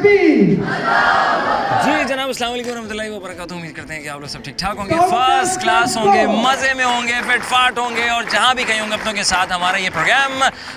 जी जनाब, अस्सलाम वालेकुम रहमतुल्लाहि व बरकातुहू। उम्मीद करते हैं कि आप लोग सब ठीक ठाक होंगे, फर्स्ट क्लास होंगे, मज़े में होंगे, फिटफाट होंगे और जहाँ भी कहीं होंगे अपनों के साथ। हमारा ये प्रोग्राम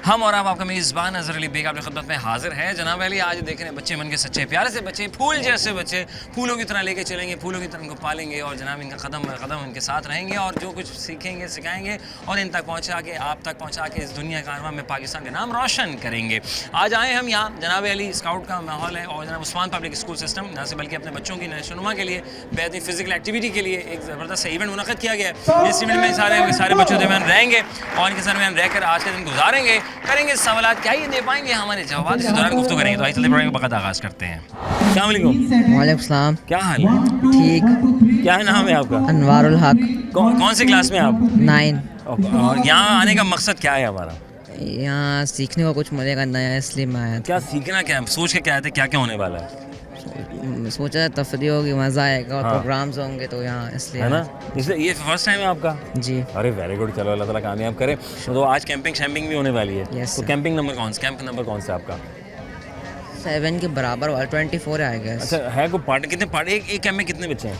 हम और आप, आपका मेज़बान अज़हर अली बेग आपकी खिदमत में हाजिर है। जनाब अली, आज देख रहे हैं बच्चे मन के सच्चे प्यारे से बच्चे, फूल जैसे बच्चे, फूलों की तरह लेके चलेंगे, फूलों की तरह इनको पालेंगे और जनाब इनका कदम कदम इनके साथ रहेंगे और जो कुछ सीखेंगे सिखाएंगे और इन तक पहुँचा के, आप तक पहुँचा के इस दुनिया कारवां में पाकिस्तान का नाम रोशन करेंगे। आज आए हम यहाँ, जनाब अली स्काउट का माहौल है और जनाब उस्मान पब्लिक स्कूल सिस्टम न से बल्कि अपने बच्चों की नशोनुमा के लिए, बेहतरीन फिजिकल एक्टिविटी के लिए एक ज़बरदस्त इवेंट मुनक़्क़द किया गया है। इस इवेंट में सारे बच्चों के दरमियान रहेंगे और इनके दरमियान रहकर आज के दिन गुजारेंगे, करेंगे सवाल, क्या ये दे पाएंगे हमारे जवाब, इस दौरान गुफ्तगू करेंगे। तो आइए चलते प्रोग्राम का बक़द आगाज़ करते हैं। अस्सलाम वालेकुम। वालेकुम सलाम। क्या हाल है? ठीक। क्या है नाम है आपका? अनवारुल हक। कौन सी क्लास में आप? 9। और यहाँ आने का मकसद क्या है हमारा? यहाँ सीखने को कुछ मिलेगा नया, इसलिए मैं आया था। क्या सीखना, क्या सोच के क्या आए थे, क्या क्या होने वाला है? सोचा तफरी होगी, मज़ा आएगा और प्रोग्राम्स होंगे तो यहाँ इसलिए है ना। इसलिए ये फर्स्ट टाइम है आपका? जी। अरे वेरी गुड, चलो अल्लाह ताला कामयाब करे। तो आज कैंपिंग शैम्पिंग भी होने वाली है। Yes, तो sir. कैंपिंग नंबर कौन सा, कैंप नंबर कौन सा आपका? 7 के बराबर वाला 24 है आई गेस। अच्छा है, कोई पार्ट कितने पार्ट, एक कैंप में कितने बच्चे हैं?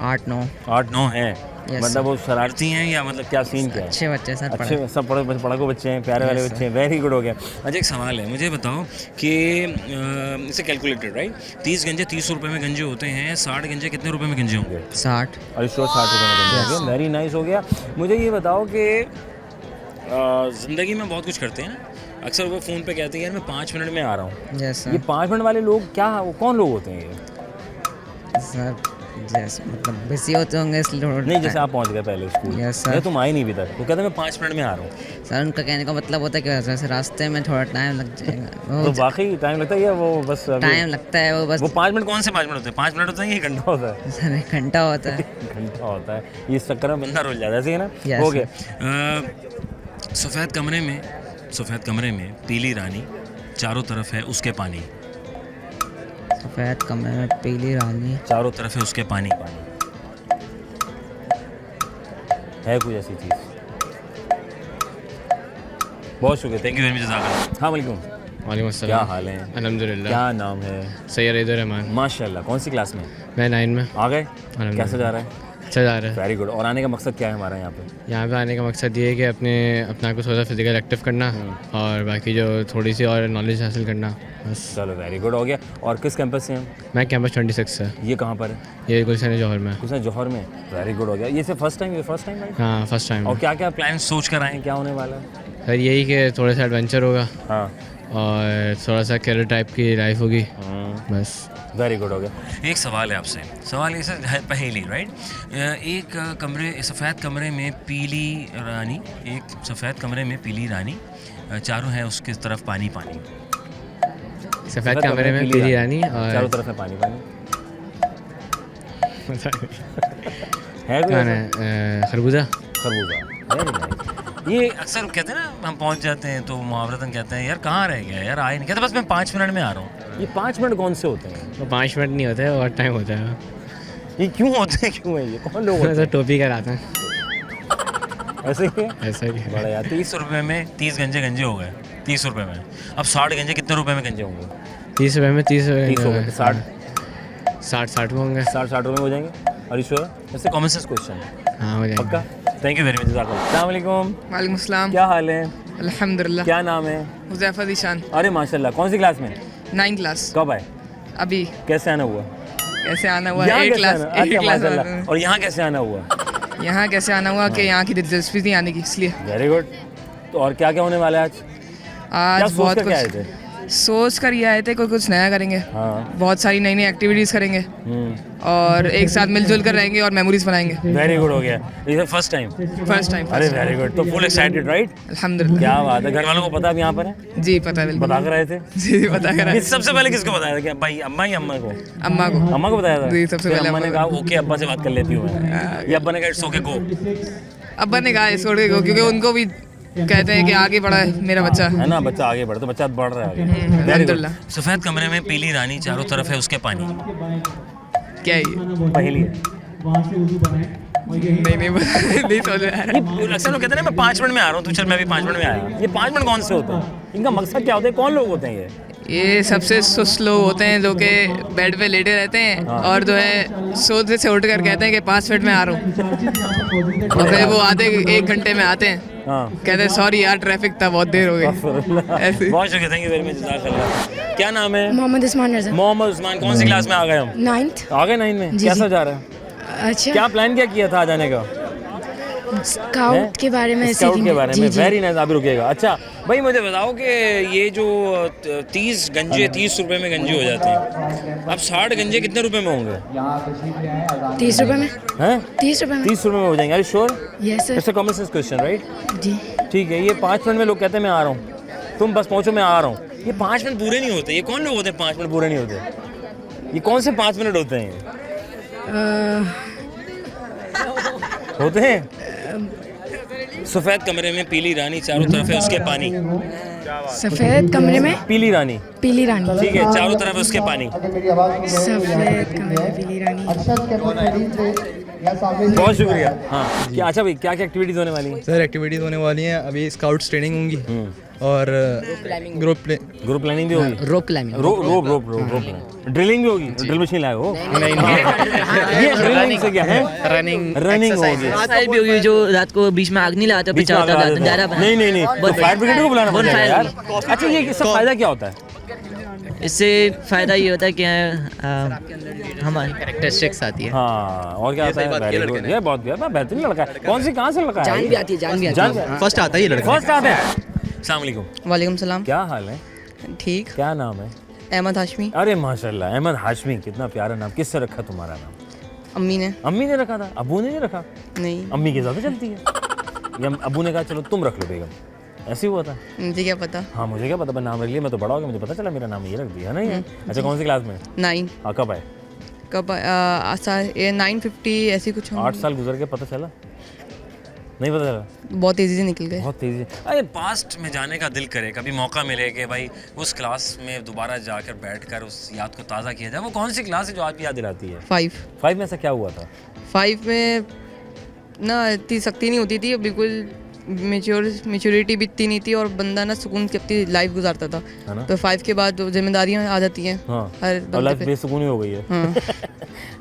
8-9। 8-9 हैं। Yes, मतलब वो शरारती हैं या मतलब क्या सीन क्या है? अच्छे बच्चे सर, अच्छे सब पढ़ाकू बच्चे हैं, प्यारे वाले बच्चे हैं, वेरी गुड हो गया। अच्छा एक सवाल है, मुझे बताओ कि इसे कैलकुलेटेड राइट, 30 गंजे 30 रुपए में गंजे होते हैं, 60 गंजे कितने रुपए में गंजे होंगे? 60। और 60 रुपए में गंजे होंगे। वेरी नाइस हो गया। मुझे ये बताओ कि ज़िंदगी में बहुत कुछ करते हैं ना, अक्सर वो फ़ोन पे कहते हैं यार मैं 5 मिनट में आ रहा हूँ। यस ये 5 मिनट वाले लोग क्या, वो कौन लोग होते हैं ये? सर जैसे मतलब बिजी होते होंगे इसलिए नहीं, जैसे आप पहुंच गए पहले स्कूल, Yes, sir. तुम आए नहीं अभी तक, वो कहते हैं मैं 5 मिनट में आ रहा हूँ। सर उनका कहने का मतलब होता है कि वैसे रास्ते में थोड़ा टाइम लग जाएगा। तो वाकई टाइम लगता है या वो बस टाइम लगता है, वो बस वो 5 मिनट, कौन से 5 मिनट होते हैं? 5 मिनट होता है, ये घंटा होता है? सर 1 घंटा होता है। घंटा होता है, ये इस चक्कर में बंदा रुल जाता है, ऐसे ही ना। Yes, हो गया। सफ़ेद कमरे में पीली रानी, चारों तरफ है उसके पानी। सफ़ेद कमरे में पीली रानी, चारों तरफ है उसके पानी। है कोई ऐसी चीज़? बहुत शुक्रिया, थैंक यू वेरी मच, जज़ाकल्लाह। हाँ वालेकुम। वालेकुम क्या अस्सलाम। हाल है? अल्हम्दुलिल्लाह। क्या नाम है? सैयद रहमान। माशाल्लाह। कौन सी क्लास में? मैं 9 में। आ गए? अल्हम्दुलिल्लाह। कैसा जा रहा है? अच्छा जा रहा है। Very good. और आने का मकसद क्या है हमारा यहाँ पे? यहाँ पे आने का मकसद ये है कि अपना को थोड़ा फिजिकल एक्टिव करना और बाकी जो थोड़ी सी और नॉलेज हासिल करना, बस। चलो वेरी गुड हो गया। और किस कैंपस से हैं? मैं कैंपस 26 से। ये कहाँ पर है? ये गुलशन जौहर में। कुछ जौहर में। वेरी गुड हो गया। ये फर्स्ट टाइम भाई? हाँ फर्स्ट टाइम। और क्या क्या प्लान सोच कर आए हैं, क्या होने वाला है? सर यही कि थोड़ा सा एडवेंचर होगा हाँ, और थोड़ा सा कैरियर टाइप की लाइफ होगी, बस। वेरी गुड हो गया। एक सवाल है आपसे, सवाल ये सर है पहेली राइट। एक सफ़ेद कमरे में पीली रानी, एक सफ़ेद कमरे में पीली रानी, चारों है उसके तरफ पानी पानी। सफ़ेद कमरे में पीली रानी और चारों तरफ है पानी पानी। है कोई कौन ऐसा? है? खरबूजा। खरबूजा। Very nice। ये अक्सर कहते हैं ना, हम पहुंच जाते हैं तो मुहावरतन कहते हैं यार कहाँ रह गया यार, आए नहीं, कहते बस मैं 5 मिनट में आ रहा हूँ। ये 5 मिनट कौन से होते हैं? वो 5 मिनट नहीं होते हैं, और टाइम होता है। ये क्यों होते हैं, क्यों है ये, कौन लोग होते तो हैं? टोपी कराते हैं, ऐसे ही है? ऐसा ही है। बड़ा यार, 30 रुपये में 30 गंजे हो गए, 30 रुपये में। अब 60 गंजे कितने रुपए में गंजे होंगे? 30 रुपये में 30 हो गए, 60 में होंगे। 60 रुपये में हो जाएंगे। और श्योर? ऐसे कॉमन सेंस क्वेश्चन है। हाँ हो पक्का? जाएंगे। थैंक यू वेरी मच, जज़ाकल्लाह। अस्सलाम वालेकुम। वालेकुम अस्सलाम। क्या हाल है? अल्हम्दुलिल्लाह। क्या नाम है? हुज़ैफा ज़ीशान। अरे माशाल्लाह। कौन सी क्लास में? 9 क्लास। कब आए? अभी कैसे आना हुआ? कैसे आना हुआ? यहाँ 8 कैसे क्लास। आना? अच्छा, 8 क्लास माशाल्लाह। और यहाँ कैसे आना हुआ? यहाँ कैसे आना हुआ कि यहाँ की दिलचस्पी थी आने की, इसलिए। Very good. तो और क्या क्या होने वाला है आज? आज क्या सोच बहुत कर क्या आए कुछ थे? सोच कर ये आए थे, कोई कुछ नया करेंगे, हाँ। बहुत सारी नई नई एक्टिविटीज़ करेंगे और एक साथ मिलजुल कर रहेंगे और मेमोरीज बनाएंगे। वेरी गुड हो गया। ये फर्स्ट टाइम? First time. अरे वेरी गुड। तो फुल एक्साइटेड राइट? अल्हम्दुलिल्लाह। क्या बात है। घर वालों को पता आप यहाँ पर हैं? जी पता है, बिल्कुल बता कर आए थे? जी पता करा। सबसे पहले किसको बताया था? क्या भाई अम्मा या अम्मा को? अम्मा को। अम्मा को बताया था? जी, सबसे फिर पहले अम्मा ने अम्मा कहा ओके अब्बा से बात कर लेती हूँ मैं, या अब्बा ने कहा इट्स ओके गो? अब्बा ने कहा छोड़ के गो, क्योंकि उनको भी कहते हैं कि आगे बढ़ा है मेरा बच्चा, है ना, बच्चा आगे बढ़ा तो बच्चा बढ़ रहा है आगे। Very good। अल्हम्दुलिल्लाह। सफ़ेद कमरे में पीली रानी, चारों तरफ है उसके पानी। क्या है ये? पहेली है। नहीं नहीं नहीं समझ में आ रहा ये अक्सर लोग कहते हैं ना मैं 5 मिनट में आ रहा हूँ, तो चल मैं भी 5 मिनट में आया। ये 5 मिनट कौन से होते हैं? इनका मकसद क्या होता है? कौन लोग होते हैं ये? ये सबसे सुस्त लोग होते हैं जो कि बेड पे लेटे रहते हैं और जो है सोते से उठ कर कहते हैं कि 5 मिनट में आ रहा हूँ, और फिर वो आते 1 घंटे में आते हैं, हाँ। कहते हैं सॉरी यार ट्रैफिक था, बहुत देर हो गई। ऐसे बहुत शुक्रिया, थैंक यू वेरी मच, जज़ाकल्लाह। क्या नाम है? मोहम्मद उस्मान रजा। मोहम्मद उस्मान। कौन सी क्लास में आ गए हम? 9th। आ गए 9 में। जी, कैसा जी। जा रहा है? अच्छा, क्या प्लान क्या किया था आ जाने का? स्काउट के बारे में स्काउट के बारे में। जी। Very nice. अभी रुकिएगा। अच्छा भाई मुझे बताओ कि ये जो 30 गंजे 30 रुपए में गंजे हो जाते हैं, अब 60 गंजे कितने रुपए में होंगे? 30 रुपए में। हैं? 30 रुपए में। 30 रुपए में हो जाएंगे। Are you sure? Yes sir. It's a common sense question, right? जी। ठीक है। ये 5 मिनट में लोग कहते हैं मैं आ रहा हूँ, तुम बस पहुँचो मैं आ रहा हूँ। ये 5 मिनट पूरे नहीं होते। ये कौन लोग होते हैं 5 मिनट पूरे नहीं होते? ये कौन से 5 मिनट होते हैं? होते हैं सफ़ेद कमरे में पीली रानी, चारों तरफ है उसके पानी। सफेद कमरे में पीली रानी, पीली रानी। ठीक है, चारों तरफ है उसके पानी। सफेद कमरे में पीली रानी। बहुत शुक्रिया। हाँ क्या? अच्छा भाई क्या क्या एक्टिविटीज़ होने वाली हैं? सर एक्टिविटीज़ होने वाली हैं, अभी स्काउट्स ट्रेनिंग होंगी और ग्रुप ग्रुप प्लानिंग भी होगी। Rope climbing. रोप ड्रिलिंग भी होगी। ड्रिल मशीन लाए हो? नहीं। ये ड्रिलिंग से क्या है? रनिंग होगी। फायर भी होगी, जो रात को बीच में आग नहीं लगाते, बीच में बचाव लगा होता देते हैं। है। नहीं तो फायर ब्रिगेड को बुलाना पड़ेगा bonfire यार। अच्छा ये इससे फायदा क्या होता है? इससे फ़ायदा ये होता है कि हमारी कैरेक्टरिस्टिक्स आती है। हाँ और क्या होता है? Very good. ये बहुत बेहतरीन लड़का है। कौन सी कहाँ से लड़का है? जान भी आती है, जान भी आती है। फर्स्ट आता है ये लड़का। फर्स्ट आता है। अस्सलाम वालेकुम। वालेकुम सलाम। क्या हाल है? ठीक। क्या नाम है? अहमद हाशमी। अरे माशाल्लाह, अहमद हाशमी, कितना प्यारा नाम। किससे रखा तुम्हारा नाम? अम्मी ने। अम्मी ने रखा था? अबू ने नहीं रखा? नहीं, अम्मी के ज़्यादा चलती है। या अबू ने कहा चलो तुम रख लो बेगम, ऐसे ही हुआ था? मुझे क्या पता। हाँ मुझे क्या पता, मैं नाम रख लिया, मैं तो बड़ा हो गया, मुझे पता चला मेरा नाम ये रख दिया, है ना ये? अच्छा कौन सी क्लास में? 9 हाँ कब आए? कब 9:50 ऐसी कुछ 8 साल गुजर के पता चला? नहीं पता चला? बहुत तेज़ी से निकल गए। बहुत तेज़ी से। अरे पास्ट में जाने का दिल करे, कभी मौका मिले कि भाई उस क्लास में दोबारा जाकर बैठकर उस याद को ताज़ा किया जाए। वो कौन सी क्लास है जो आज भी याद दिलाती है? 5 में ऐसा क्या हुआ था? 5 में ना इतनी सख्ती नहीं होती थी, बिल्कुल मेच्योरिटी भी इतनी नहीं थी, और बंदा ना सुकून से अपनी लाइफ गुजारता था। है ना? तो 5 के बाद जिम्मेदारियाँ आ जाती हैं। हाँ हर और बंदे लाइफ पे। बेसुकूनी हो गई है। हाँ।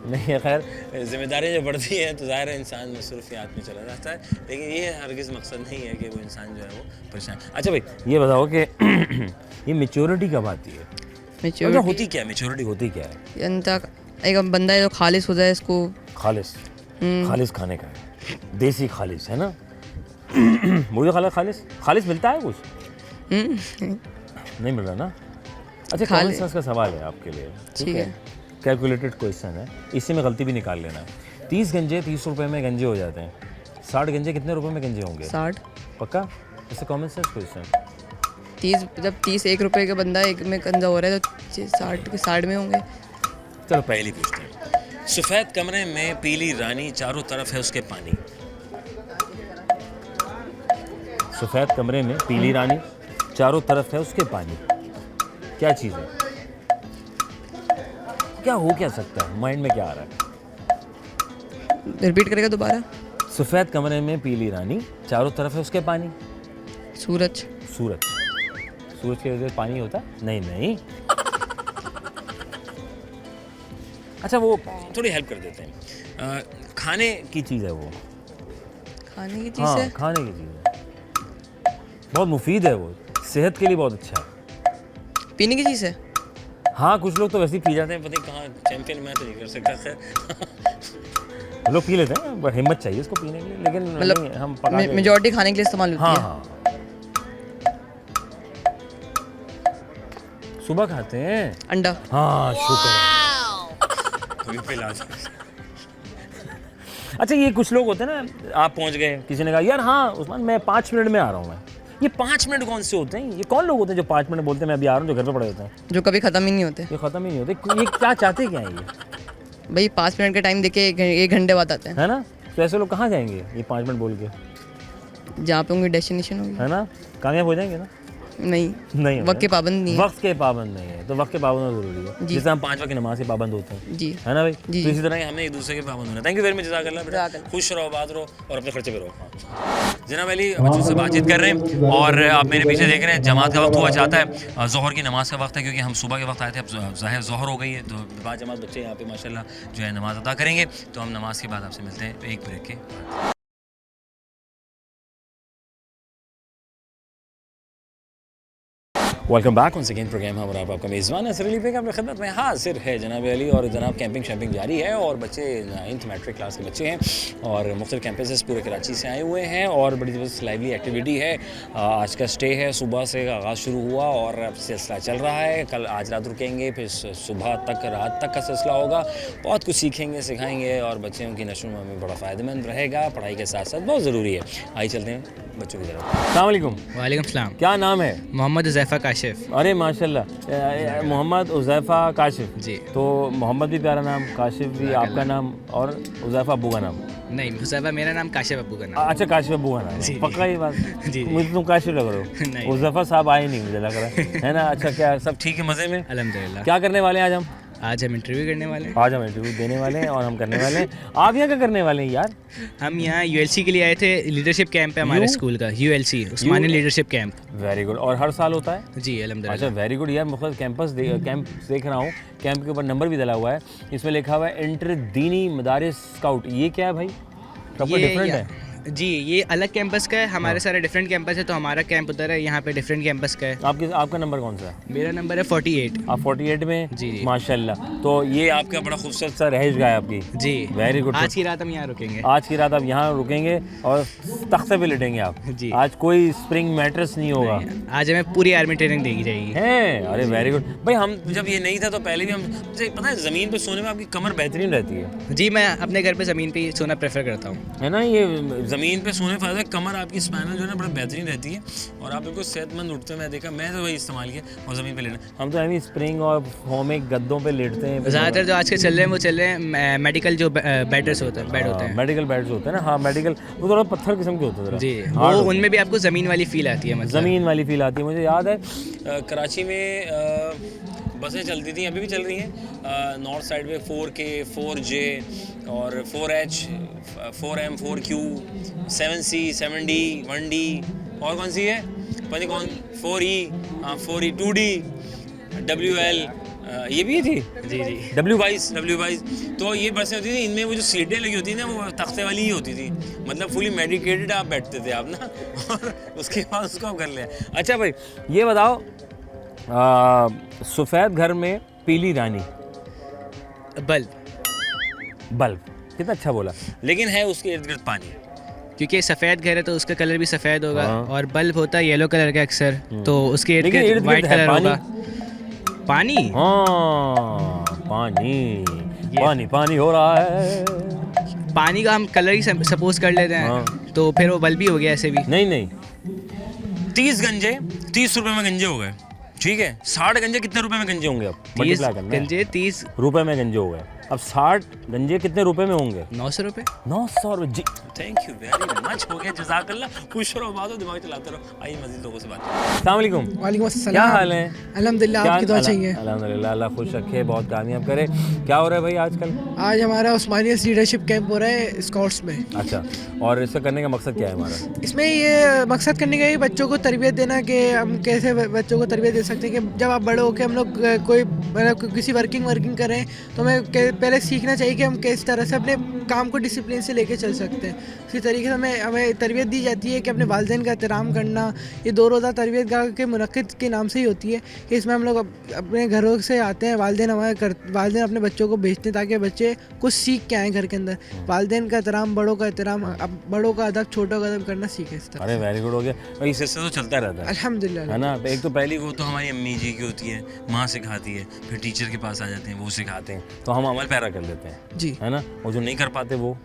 नहीं खैर, जिम्मेदारियाँ जब बढ़ती हैं तो ज़ाहिर है इंसान मसरूफियात में चला जाता है, लेकिन ये हरगिज़ मकसद नहीं है कि वो इंसान जो है वो परेशान। अच्छा भाई ये बताओ कि ये मेच्योरिटी कब आती है? मेच्योरिटी होती क्या है? मेच्योरिटी होती क्या है? एक बंदा है जो खालिस हो जाए, इसको खालिस खाने का है, देसी खालिस, है ना? मुझे खालिस मिलता है कुछ? नहीं मिल रहा ना? अच्छा कॉमन सेंस का सवाल है आपके लिए, ठीक है? कैलकुलेटेड क्वेश्चन है, इसी में गलती भी निकाल लेना है। 30 गंजे 30 रुपए में गंजे हो जाते हैं, 60 गंजे कितने रुपए में गंजे होंगे? 60। पक्का? इससे कॉमन सेंस क्वेश्चन। 30 1 रुपए का बंदा एक में गंजा हो रहा है, तो 60 के 60 में होंगे। चलो पहली पूछते हैं। सफ़ेद कमरे में पीली रानी, चारों तरफ है उसके पानी। सफ़ेद कमरे में पीली रानी, चारों तरफ है उसके पानी, क्या चीज़ है? क्या हो क्या सकता है? माइंड में क्या आ रहा है? रिपीट करेगा दोबारा। सफ़ेद कमरे में पीली रानी, चारों तरफ है उसके पानी। सूरज। सूरज के वजह से पानी होता? नहीं। अच्छा वो थोड़ी हेल्प कर देते हैं। खाने की चीज़ है वो। खाने की चीज़ हाँ है। खाने की चीज़ है, बहुत मुफीद है वो, सेहत के लिए बहुत अच्छा है। पीने की चीज़ है। हाँ कुछ लोग तो वैसे ही पी जाते हैं, पता नहीं कहाँ चैंपियन मैं तो नहीं कर सकता खैर। लोग पी लेते हैं, बट हिम्मत चाहिए उसको पीने के लिए, लेकिन मतलब हम पका के- मेजॉरिटी खाने के लिए इस्तेमाल होती है। हाँ सुबह खाते हैं अंडा। हाँ शुक्र है। कभी पिला दो। अच्छा ये कुछ लोग होते हैं ना, आप पहुंच गए, किसी ने कहा यार हाँ उस्मान मैं 5 मिनट में आ रहा हूँ मैं। ये 5 मिनट कौन से होते हैं? ये कौन लोग होते हैं जो 5 मिनट बोलते हैं मैं अभी आ रहा हूँ, जो घर पे पड़े होते हैं? जो कभी ख़त्म ही नहीं होते। ये ख़त्म ही नहीं होते। ये क्या चाहते क्या है ये? भाई 5 मिनट का टाइम देके 1 घंटे बाद आते हैं, है ना? तो ऐसे लोग कहाँ जाएंगे ये 5 मिनट बोल के? जहाँ पे उनकी डेस्टिनेशन होगी। है ना? कामयाब हो जाएंगे ना? नहीं, नहीं वक्त के पाबंद नहीं है। वक्त के पाबंद नहीं है, तो वक्त के पाबंद होना जरूरी है, जी। जैसे हम 5 वक्त की नमाज के पाबंद होते हैं, जी है ना भाई? जी। तो इसी तरह ही हमने एक दूसरे के पाबंद होना। थैंक यू वेरी मच, जज़ाकल्लाह बेटा, जज़ाकल्लाह। खुश रहो, आबाद रहो और अपने खर्चे पे रहो। हाँ। जनाब अली बच्चों से बातचीत कर रहे हैं और आप मेरे पीछे देख रहे हैं, जमात का वक्त हुआ चाहता है, ज़ोहर की नमाज़ का वक्त है, क्योंकि हम सुबह के वक्त आए थे, अब ज़ाहिर ज़ोहर हो गई है, तो बाद जमात बच्चे यहाँ पे माशाल्लाह जो है नमाज़ अदा करेंगे। तो हम नमाज के बाद आपसे मिलते हैं एक ब्रेक के बाद। Welcome back once again program हम और आपका मेज़बान असर अली बेग अपनी खिदमत में हाजिर है जनाब अली। और जनाब कैंपिंग शैम्पिंग जारी है और बच्चे 9th मैट्रिक क्लास के बच्चे हैं और मुख्तलिफ कैंपसेस पूरे कराची से आए हुए हैं और बड़ी ज़बरदस्त लाइवली एक्टिविटी है। आज का स्टे है, सुबह से आगाज़ शुरू हुआ और अब सिलसिला चल रहा है। कल आज रात रुकेंगे, फिर सुबह तक रात तक का सिलसिला होगा। बहुत कुछ सीखेंगे, सिखाएँगे और बच्चों की नशो में बड़ा फ़ायदेमंद रहेगा। पढ़ाई के साथ साथ बहुत ज़रूरी है। आइए चलते हैं बच्चों की तरफ। अस्सलाम वालेकुम। वालेकुम सलाम। क्या नाम है? मोहम्मद हुज़ैफ़ा काशिफ। अरे माशाल्लाह, मोहम्मद हुज़ैफ़ा काशिफ जी। तो मोहम्मद भी प्यारा नाम, काशिफ भी आपका नाम और हुज़ैफ़ा अब्बू का नाम। नहीं, हुज़ैफ़ा मेरा नाम, काशिफ अब्बू का नाम। अच्छा, काशिफ अब्बू का नाम, जी। पक्का ये बात? जी। मुझे तुम काशिफ लग रहे हो, नहीं। हुज़ैफ़ा साहब आए नहीं मुझे लग रहा है ना? अच्छा, क्या सब ठीक है, मज़े में? अल्हम्दुलिल्लाह। क्या करने वाले हैं आज हम? आज हम इंटरव्यू करने वाले हैं। आज हम इंटरव्यू देने वाले हैं और हम करने वाले हैं। आप यहाँ क्या करने वाले हैं यार? हम यहाँ यूएलसी के लिए आए थे, लीडरशिप कैंप है हमारे स्कूल का, यूएलसी उस्मानी लीडरशिप कैंप। Very good. और हर साल होता है? जी अच्छा, अल्हम्दुलिल्लाह। वेरी गुड यार। मुख्तलिफ कैंप देख रहा हूँ, कैंप के ऊपर नंबर भी डला हुआ है, इसमें लिखा हुआ है इंटर दीनी मदारिस स्काउट। ये क्या है भाई? प्रॉपर डिफरेंट है? जी, ये अलग कैंपस का है, हमारे सारे डिफरेंट कैंपस है, तो हमारा कैंप उधर है, यहाँ पे डिफरेंट कैंपस का है। आपका नंबर कौन सा है? मेरा नंबर है 48। आप 48 में? जी जी। माशाल्लाह। तो ये आपका बड़ा खूबसूरत सा रहाइश गाह है आपकी। जी वेरी गुड। आज की रात हम यहाँ रुकेंगे। आज की रात आप यहाँ रुकेंगे और तख्ते पे लेटेंगे आप? जी। आज कोई स्प्रिंग मैट्रेस नहीं होगा? आज हमें पूरी आर्मी ट्रेनिंग देगी जाएगी। है? अरे वेरी गुड भाई। हम जब ये नहीं था तो पहले भी हम, मुझे पता है, ज़मीन पे सोने में आपकी कमर बेहतरीन रहती है। जी, मैं अपने घर पे ज़मीन पे ही सोना प्रेफर करता हूँ। है ना? ये ज़मीन पे सोने फायदा, कमर आपकी स्पाइनल जो है ना बड़ा बेहतरीन रहती है और आप बिल्कुल सेहतमंद उठते हैं। मैं देखा, मैं तो वही इस्तेमाल किया और ज़मीन पे लेना। हम तो ऐसी स्प्रिंग और होमिक गद्दों पे लेटते हैं। ज़्यादातर जो आज के चल रहे हैं वो चल रहे हैं मेडिकल जो बेड्स होते हैं, बेड होते हैं। मेडिकल बेड्स होते हैं ना? हाँ, मेडिकल, वो थोड़ा पत्थर किस्म के होते हैं। जी, वो उनमें भी आपको ज़मीन वाली फील आती है, मतलब ज़मीन वाली फील आती है। मुझे याद है कराची में बसें चलती थी, अभी भी चल रही हैं नॉर्थ साइड पे, 4K 4J और 4H 4M 4Q 7C 7D 1D और कौन सी है पता नहीं कौन, 4E 4E 2D WL ये भी थी। जी जी। W22 तो ये बसें होती थी, इनमें वो जो सीटें लगी होती थी ना वो तख्ते वाली ही होती थी, मतलब फुली मेडिकेटेड आप बैठते थे आप ना और उसके बाद उसको आप कर लिया। अच्छा भाई ये बताओ, सफ़ेद घर में पीली रानी, बल्ब कितना अच्छा बोला, लेकिन है उसके इर्द गिर्द पानी, क्योंकि सफ़ेद घर है तो उसका कलर भी सफ़ेद होगा। हाँ। और बल्ब होता है येलो कलर का अक्सर, तो उसके इर्द लेकिन गिर्द इर्द-गिर्द वाइट है कलर पानी। होगा। पानी, हाँ पानी पानी हो रहा है। पानी का हम कलर ही सपोज कर लेते हैं, हाँ। तो फिर वो बल्ब ही हो गया ऐसे भी। नहीं 30 गंजे 30 रुपए में गंजे हो गए, ठीक है। 60 गंजे कितने रुपए में गंजे होंगे? अब 30 मल्टीप्लाई करना है। गंजे 30 रुपए में गंजे हो गए। अब 60 गंजे कितने रुपए में होंगे? 900 रुपये। 900 रुपये जी। थैंक यू वेरी मच, हो गया, जज़ाकल्लाह। खुश रहो, बात हो, दिमाग चलाते रहो। आइए मज़ीद लोगों से बात करें। अस्सलाम वालेकुम। वालेकुम क्या अस्सलाम। हाल है? अल्हम्दुलिल्लाह, आपकी दुआ चाहिए। अल्हम्दुलिल्लाह, अल्लाह खुश रखे, बहुत कामयाब करे। क्या हो रहा है भाई आजकल? आज हमारा उस्मानिया लीडरशिप कैंप हो रहा है स्काउट्स में। अच्छा, और इसका करने का मकसद क्या है हमारा? इसमें ये मकसद करने का ही बच्चों को तरबियत देना कि हम कैसे बच्चों को तरबियत दे सकते हैं कि जब आप बड़े होकर हम लोग कोई मतलब किसी वर्किंग करें तो हमें पहले सीखना चाहिए कि हम किस तरह से अपने काम को डिसिप्लिन से लेके चल सकते हैं। उसी तरीके से हमें तरबियत दी जाती है कि अपने वालिदैन का एहतराम करना। ये 2 रोज़ा तरबियत गाह के मुनक़्क़िद के नाम से ही होती है कि इसमें हम लोग अपने घरों से आते हैं, वालिदैन अपने बच्चों को भेजते हैं ताकि बच्चे कुछ सीख के आएँ घर के अंदर। वालिदैन का एहतराम, बड़ों का एहतराम, बड़ों का अदब, छोटों का अदब करना सीखे इस तरह। अरे वेरी गुड, हो गया भाई। इससे तो चलता रहता है अल्हम्दुलिल्लाह, है ना। एक तो पहली वो तो हमारी अम्मी जी की होती है, माँ सिखाती है, फिर टीचर के पास आ जाते हैं, वो सिखाते हैं, तो हम अमल पैरा कर लेते हैं, जी। है ना। और जो नहीं कर पाते वो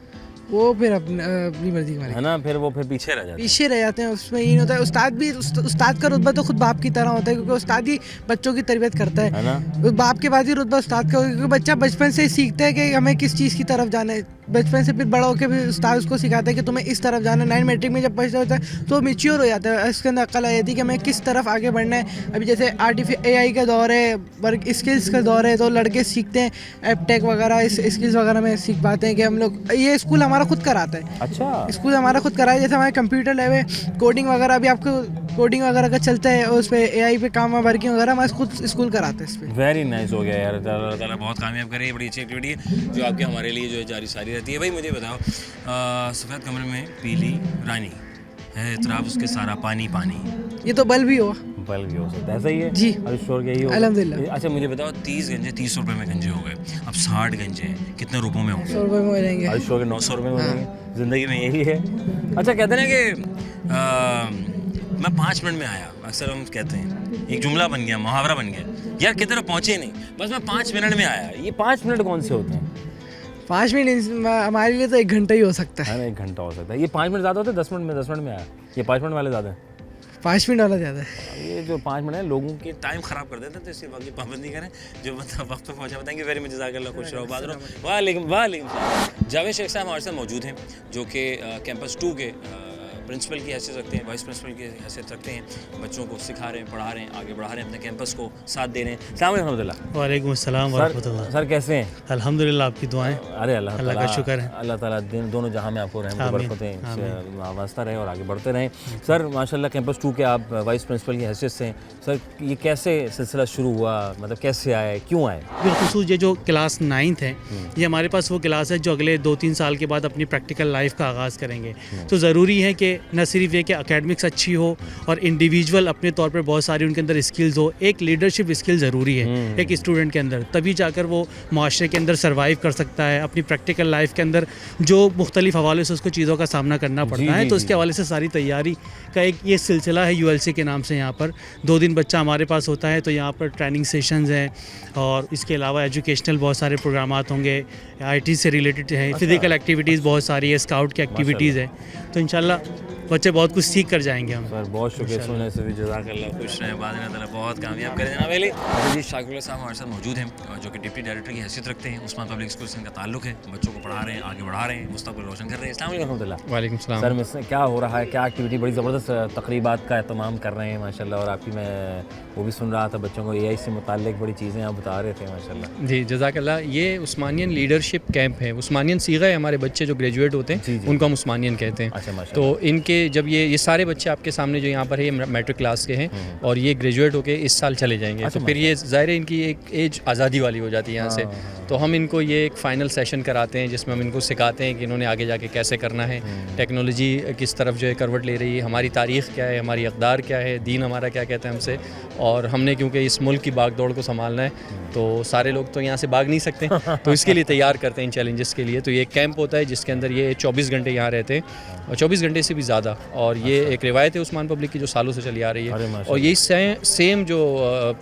फिर अपनी मर्जी के है ना, फिर वो फिर पीछे रह जाते हैं। पीछे रह जाते हैं। उसमें ये नहीं होता है, उस्ताद का रुतबा तो खुद बाप की तरह होता है, क्योंकि उस्ताद ही बच्चों की तरबियत करता है ना। बाप के बाद ही रुतबा उस्ताद का, क्योंकि बच्चा बचपन से ही सीखता है कि हमें किस चीज़ की तरफ जाना है। बचपन से फिर बड़ा होकर भी उस्ताद उसको सिखाता है कि तुम्हें इस तरफ जाना। 9 मैट्रिक में जब पढ़ता होता है तो मेच्योर हो जाता है, इसके अंदर अक्ल आ जाती है कि हमें किस तरफ आगे बढ़ना है। अभी जैसे AI का दौर है, वर्क स्किल्स का दौर है, तो लड़के सीखते हैं एपटेक वगैरह, इस स्किल्स वगैरह में सीख पाते हैं कि हम लोग, ये स्कूल हमारा खुद कराता है। अच्छा, स्कूल हमारा खुद कराया, जैसे हमारे कंप्यूटर लैब है, कोडिंग वगैरह भी आपको कोडिंग वगैरह का चलता है, उस पर AI पे काम वर्किंग वगैरह हमारे खुद स्कूल कराते हैं इस पर। वेरी नाइस हो गया यार, अल्लाह ताला बहुत कामयाब करे। ये बड़ी अच्छी एक्टिविटी है जो आपके हमारे लिए जो है जारी सारी रहती है। भाई मुझे बताओ, सफ़ेद कमरे में पीली रानी है, इतराफ उसके सारा पानी पानी, ये तो बल्ब भी हो, बल्ब भी हो सकता है, ऐसा ही है जी। श्योर यही होगा अल्हम्दुलिल्लाह। अच्छा मुझे बताओ, 30 गंजे 30 रुपए में गंजे हो गए, अब 60 गंजे हैं, कितने रुपयों में होंगे? 100 रुपये में हो जाएंगे। आज श्योर 900 रुपये में होंगे। ज़िंदगी में यही है। अच्छा कहते हैं ना कि मैं 5 मिनट में आया, अक्सर हम कहते हैं, एक जुमला बन गया, मुहावरा बन गया, यार किधर पहुँचे नहीं, बस मैं 5 मिनट में आया। ये 5 मिनट कौन से होते हैं? 5 मिनट हमारे लिए तो 1 घंटा ही हो सकता है। 1 घंटा हो सकता है। ये 5 मिनट ज़्यादा होते हैं, 10 मिनट में आया। ये 5 मिनट वाले ज़्यादा हैं। 5 मिनट वाला ज़्यादा है। ये जो 5 मिनट है लोगों के टाइम ख़राब कर देते हैं, तो इसलिए वक्त की पाबंदी करें। जो मतलब वक्त पे पहुँचा बताएंगे, वेरी मच जज़ाकल्लाह, खुश रहो, बात रहो। वालेकुम सलाम। जावेद शेख साहब हमारे साथ मौजूद हैं, जो कि कैंपस 2 के प्रिंसिपल की हैसियत रखते हैं, वाइस प्रिंसिपल की हैसियत रखते हैं, बच्चों को सिखा रहे हैं, पढ़ा रहे हैं, आगे बढ़ा रहे हैं, अपने कैंपस को साथ दे रहे हैं। अस्सलाम वालेकुम रहमतुल्लाह। वालेकुम अस्सलाम वरहमतुल्लाह। सर कैसे हैं? अल्हम्दुलिल्लाह, आपकी दुआएं। अरे अल्लाह का शुक्र है। अल्लाह ताला दोनों जहां में आपको रहमत बरकतें वास्ता रहे और आगे बढ़ते रहें। सर माशाल्लाह कैंपस 2 के आप वाइस प्रिंसिपल की हैसियत से हैं। सर ये कैसे सिलसिला शुरू हुआ, मतलब कैसे आए, क्यों आए? बिलखुसूस ये जो क्लास 9th है, ये हमारे पास वो क्लास है जो अगले 2-3 साल के बाद अपनी प्रैक्टिकल लाइफ का आगाज़ करेंगे। तो ज़रूरी है कि न सिर्फ ये कि एकेडमिक्स अच्छी हो और इंडिविजुअल अपने तौर पर बहुत सारी उनके अंदर स्किल्स हो, एक लीडरशिप स्किल ज़रूरी है एक स्टूडेंट के अंदर, तभी जाकर वो माशरे के अंदर सर्वाइव कर सकता है। अपनी प्रैक्टिकल लाइफ के अंदर जो मुख्तलिफ हवाले से उसको चीज़ों का सामना करना पड़ता है, तो उसके हवाले से सारी तैयारी का एक ये सिलसिला है ULC के नाम से। यहाँ पर 2 दिन बच्चा हमारे पास होता है, तो यहाँ पर ट्रेनिंग सेशंस हैं और इसके अलावा एजुकेशनल बहुत सारे प्रोग्रामात होंगे, IT से रिलेटेड हैं, फिज़िकल एक्टिविटीज़ बहुत सारी है, स्काउट की एक्टिविटीज़ है, तो इंशाल्लाह बच्चे बहुत कुछ सीख कर जाएंगे हम। सर बहुत शुक्रिया, सुनने से भी जज़ाकल्लाह, खुश रहें, बाद में अल्लाह बहुत कामयाब करें जनाब अली। जी शाकिर साहब हमारे साथ मौजूद हैं, जो कि डिप्टी डायरेक्टर की हैसियत रखते हैं, उस्मान पब्लिक स्कूल से इनका ताल्लुक है, बच्चों को पढ़ा रहे हैं, आगे बढ़ा रहे हैं, मुस्तक़बिल रोशन कर रहे हैं। अस्सलाम वालेकुम रहमतुल्लाह। वालेकुम सलाम। सर मिस क्या हो रहा है, क्या एक्टिविटी, बड़ी ज़बरदस्त तकरीबात का एहतमाम कर रहे हैं माशाल्लाह, और आपकी मैं वो भी सुन रहा था, बच्चों को AI से मुताल्लिक बड़ी चीज़ें आप बता रहे थे माशाल्लाह। जी जज़ाकल्लाह। ये उस्मानियन लीडरशिप कैंप है, उस्मानियन सीगा है, हमारे बच्चे जो ग्रेजुएट होते हैं उनको हम उस्मानियन कहते हैं। अच्छा माशाल्लाह। तो इनके जब ये सारे बच्चे आपके सामने जो यहाँ पर है, ये मैट्रिक क्लास के हैं और ये ग्रेजुएट होके इस साल चले जाएंगे। तो फिर ये ज़ाहिर है इनकी एक एज आज़ादी वाली हो जाती है यहाँ से। तो हम इनको ये एक फ़ाइनल सेशन कराते हैं जिसमें हम इनको सिखाते हैं कि इन्होंने आगे जाके कैसे करना है, टेक्नोलॉजी किस तरफ जो है करवट ले रही है, हमारी तारीख़ क्या है, हमारी अक़दार क्या है, दीन हमारा क्या कहता है हमसे, और हमने क्योंकि इस मुल्क की भागदौड़ को संभालना है, तो सारे लोग तो यहाँ से भाग नहीं सकते, तो इसके लिए तैयार करते हैं इन चैलेंजेस के लिए। तो ये एक कैंप होता है जिसके अंदर ये 24 घंटे यहाँ रहते हैं, और 24 घंटे से भी ज़्यादा। और ये एक रिवायत है उस्मान पब्लिक की जो सालों से चली आ रही है। और यही सेम जो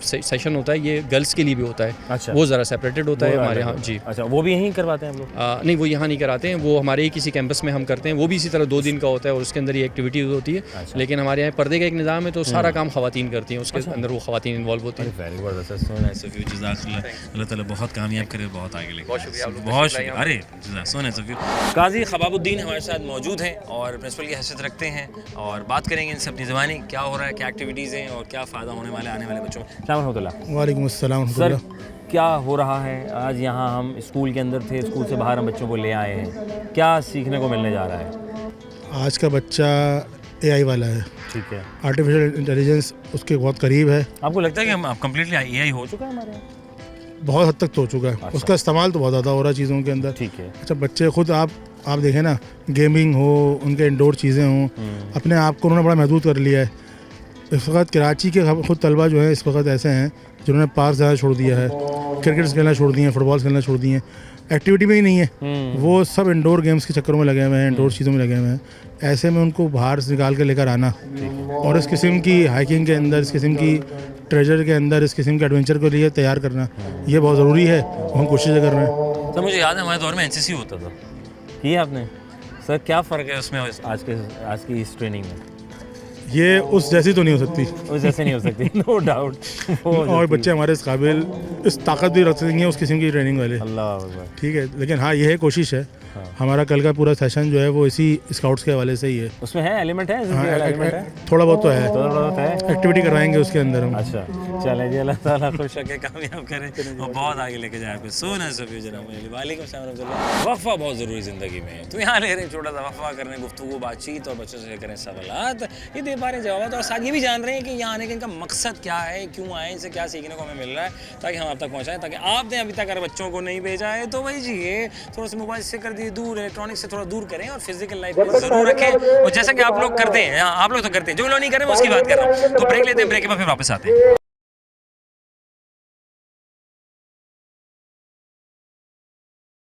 सेशन होता है ये गर्ल्स के लिए भी होता है। अच्छा। वो ज़रा सेपरेटेड होता है हमारे यहाँ। जी अच्छा, वो भी यहीं करवाते हैं हम लोग? नहीं, वो यहाँ नहीं कराते हैं, वो हमारे ही किसी कैंपस में हम करते हैं। वो भी इसी तरह 2 दिन का होता है और उसके अंदर ये एक्टिविटी होती है। लेकिन हमारे यहाँ पर्दे का एक निज़ाम है, तो सारा काम ख़वातीन करती हैं, उसके अंदर वो ख़वातीन इन्वॉल्व होती हैं। वेरी गुड सर, सोना सफी जज़ाकल्लाह, अल्लाह ताला बहुत कामयाब करे, बहुत आगे लेके। बहुत शुक्रिया, बहुत शुक्रिया। अरे सोना सफी। काजी ख़बाबुद्दीन हमारे साथ मौजूद हैं और प्रिंसिपल की हैसियत रखते हैं, और बात करेंगे इनसे अपनी ज़बानी क्या हो रहा है, क्या एक्टिविटीज़ हैं और क्या फ़ायदा होने वाला है आने वाले बच्चों में। वालेकुम अस्सलाम। सर क्या हो रहा है आज? यहाँ हम स्कूल के अंदर थे, स्कूल से बाहर हम बच्चों को ले आए हैं, क्या सीखने को मिलने जा रहा है? आज का बच्चा AI वाला है, ठीक है, आर्टिफिशियल इंटेलिजेंस उसके बहुत करीब है। आपको लगता है कि हम कम्प्लीटली AI हो चुका है हमारे यहाँ? बहुत हद तक तो हो चुका है। अच्छा। उसका इस्तेमाल तो बहुत ज़्यादा हो रहा है चीज़ों के अंदर। ठीक है। अच्छा, बच्चे खुद आप देखें ना, गेमिंग हो, उनके इंडोर चीज़ें हों, अपने आप को उन्होंने बड़ा महदूद कर लिया है। इस वक्त कराची के खुद तलबा जो है इस वक्त ऐसे हैं जिन्होंने पार्क ज़्यादा छोड़ दिया है, क्रिकेट खेलना छोड़ दिए हैं, फुटबॉल खेलना छोड़ दिए हैं, एक्टिविटी में ही नहीं है। वो सब इंडोर गेम्स के चक्करों में लगे हुए हैं, इंडोर चीज़ों में लगे हुए हैं। ऐसे में उनको बाहर से निकाल के लेकर आना और इस किस्म की हाइकिंग के अंदर, इस किस्म की ट्रेजर के अंदर, इस किस्म के एडवेंचर के लिए तैयार करना, ये बहुत ज़रूरी है। हम कोशिशें कर रहे हैं। सर मुझे याद है हमारे दौर में NCC होता था, की आपने? सर क्या फ़र्क है उसमें आज की इस ट्रेनिंग में? ये उस जैसी तो नहीं हो सकती, उस जैसे नहीं हो सकती, नो डाउट। और बच्चे हमारे इस काबिल, इस ताकत भी रख सकेंगे उस किस्म की ट्रेनिंग वाले। अल्लाह अकबर। ठीक है, लेकिन हाँ ये है कोशिश है हमारा कल का पूरा सेशन जो है वो इसी स्काउट्स के हवाले से ही है। उसमें है एलिमेंट है, हाँ, एलिमेंट है, थोड़ा बहुत तो है, थोड़ा बहुत है। एक्टिविटी करवाएंगे उसके अंदर हम। अच्छा चलें जी, अल्लाह ताला खुश रखे, कामयाब करें और बहुत आगे लेके जाए आपको। सो नाइस ऑफ यू जनाब। वालेकुम सलाम रहमतुल्लाह। वफ़ा बहुत ज़रूरी ज़िंदगी में, तो यहाँ ले रहे हैं छोटा सा वफ़ा कर रहे हैं, गुफ्तगू बातचीत और बच्चों से करें सवालात, ये दे पा रहे हैं जवाब, और साथ ये भी जान रहे हैं कि यहाँ आने का इनका मकसद क्या है, क्यों आए, इनसे क्या सीखने को हमें मिल रहा है, ताकि हम आप तक पहुँचाएँ। ताकि आपने अभी तक अगर बच्चों को नहीं भेजा है तो वही जी थोड़ा सा मोबाइल से कर दिए दूर, इलेक्ट्रॉनिक से थोड़ा दूर करें और फिजिकल लाइफ को जरूर रखें। और जैसा कि आप लोग करते हैं, आप लोग तो करते हैं, जो लोग नहीं कर रहे हैं उसकी बात कर रहा हूँ। तो ब्रेक लेते हैं, ब्रेक के बाद फिर वापस आते हैं।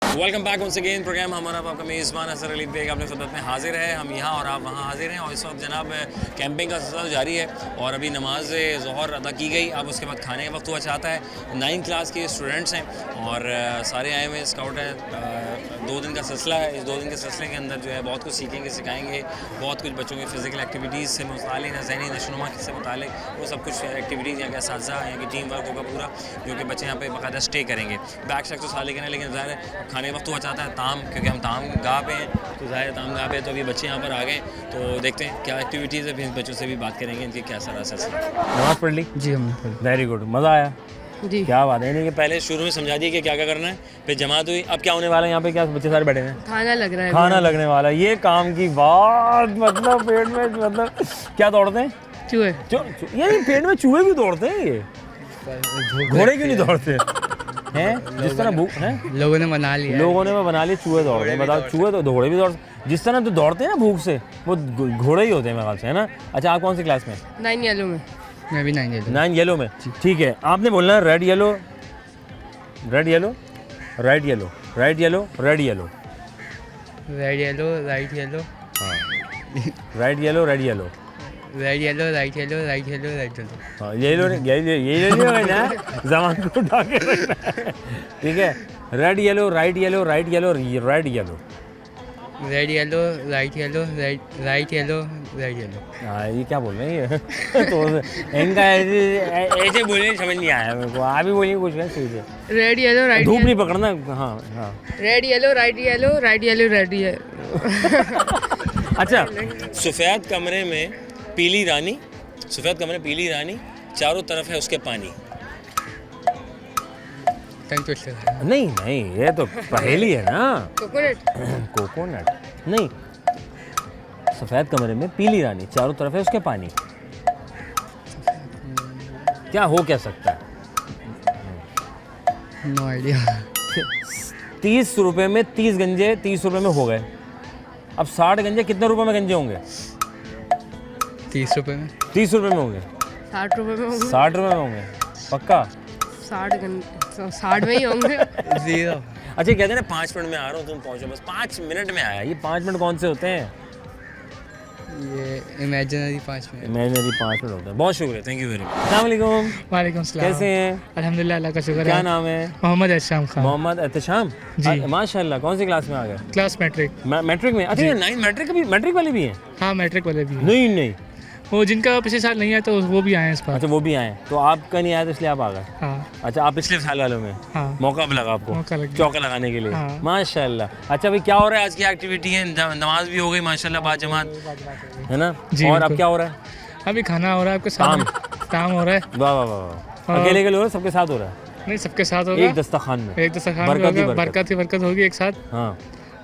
Welcome back once again. Program हमारा आपका मेज़बान असर अली बेग आपने खिदमत में हाजिर है। हम यहाँ और आप वहाँ हाजिर हैं, और इस वक्त जनाब कैंपिंग का सिलसिला जारी है और अभी नमाज ज़ोहर अदा की गई। अब उसके बाद खाने का वक्त हुआ चाहता है। 9th क्लास के स्टूडेंट्स हैं और सारे आए हुए स्काउट हैं। 2 दिन का सिलसिला है। इस 2 दिन के सिलसिले के अंदर जो है बहुत कुछ सीखेंगे, सिखाएंगे, बहुत कुछ बच्चों के फ़िज़िकल एक्टिविटीज़ से मुतालिक, ज़हनी नशोनुमा से मुतालिक वो सब कुछ एक्टिविटीज़ यहाँ के असातिज़ा, यहाँ की टीम वर्क होगा पूरा, जो कि बच्चे यहाँ पे बाकायदा स्टे करेंगे। बैग शैक तो साले के, लेकिन ज़ाहिर है खाने वक्त हुआ चाहता है ताम, क्योंकि हम ताम गाह पे हैं, तो ज़ाहिर ताम गाह पे, तो अभी बच्चे यहाँ पर आ गए, तो देखते हैं क्या एक्टिविटीज़ है, फिर बच्चों से भी बात करेंगे इनकी क्या सारा सिलसिला। नमाज़ पढ़ ली जी हमने। वेरी गुड, मज़ा आया जी। क्या बात है, नहीं कि पहले शुरू में समझा दिया कि क्या क्या करना है, फिर जमात हुई, अब क्या होने वाला है यहाँ पे, क्या बच्चे सारे बैठे हैं, खाना लग रहा है, खाना लगने वाला है। ये काम की बात, मतलब पेट में, मतलब क्या दौड़ते हैं चूहे। ये पेट में चूहे भी दौड़ते हैं, ये घोड़े क्यों नहीं दौड़ते हैं? जिस तरह भूख है लोगों ने बना लिया, लोगों ने बना लिया चूहे दौड़ते हैं। बताओ, चूहे तो घोड़े भी दौड़ते, जिस तरह तो दौड़ते हैं ना भूख से, वो घोड़े ही होते हैं मेरे ख्याल से, है ना। अच्छा, आप कौन सी क्लास में? 9 येलो में। मैं भी 9 येलो में, ठीक है। आपने बोलना red yellow, red yellow, right yellow, right yellow, red yellow, red yellow, right yellow, right yellow, red yellow, red yellow, right yellow, right yellow, right yellow. हाँ, ये लो ना, जमान को उठा के रखना है, ठीक है। Red yellow, right yellow, right yellow, red yellow, red yellow, right yellow, right yellow, red yellow. हाँ, ये क्या बोल रहे हैं ये? तो इनका ऐसे बोलने समझ नहीं आया मेरे को, आप ही बोलिए कुछ है सही से। रेड येलो, राइट, धूप नहीं पकड़ना। हाँ हाँ, red yellow, right yellow, right yellow, red yellow. अच्छा, सफ़ेद कमरे में पीली रानी, सफ़ेद कमरे में पीली रानी, चारों तरफ है उसके पानी। नहीं नहीं, ये तो पहेली है ना। कोकोनट। कोकोनट नहीं, सफ़ेद कमरे में पीली रानी, चारों तरफ है उसके पानी, क्या हो क्या सकता है? No idea. 30 रुपए में 30 गंजे 30 रुपए में हो गए। अब 60 गंजे कितने रुपए में गंजे होंगे? 30 रुपये में। 30 रुपए में होंगे। 60 रुपए में होंगे। 60 रुपए में होंगे पक्का? 60 में ही होंगे। जीरो। अच्छा, कहते हैं ना 5 मिनट में आ रहा हूँ, तुम पहुँचो बस। 5 मिनट में आया। ये 5 मिनट कौन से होते हैं? ये इमेजिनरी 5 मिनट। इमेजिनरी 5 मिनट होते हैं। बहुत शुक्रिया, थैंक यू वेरी मच। अस्सलाम वालेकुम। वालेकुम सलाम। कैसे हैं? अल्हम्दुलिल्लाह, अल्लाह का शुक्र है। क्या नाम है? मोहम्मद एहशाम खान। मोहम्मद एहतशाम जी। माशाल्लाह, कौन सी क्लास में आ गए? Class matric. मैट्रिक में? अच्छा, ये 9 मैट्रिक वाले भी हैं? हाँ, मैट्रिक वाले भी हैं। नहीं नहीं, वो जिनका पिछले साल नहीं आया तो वो भी आए हैं इस बार। अच्छा, वो भी आए। तो आपका नहीं आया तो इसलिए आप आ गए? हाँ अच्छा, आप पिछले साल वालों में हाँ। मौका भी लगा आपको, मौका लग गया। चौका लगाने के लिए। हाँ। माशाल्लाह। अच्छा भाई, क्या हो रहा है? आज की एक्टिविटी है, नमाज भी हो गई माशाल्लाह, बाजमात, है ना जी, और अब बिल्कुल। क्या हो रहा है? अभी खाना हो रहा है आपके सामने। काम हो रहा है। वाह वाह वाह। अकेले के लोग सबके साथ हो रहा है? नहीं, सबके साथ होगा। एक दस्तरखान में, एक दस्तरखान बरकत ही होगा, बरकत। बरकत ही बरकत होगी एक साथ। हाँ,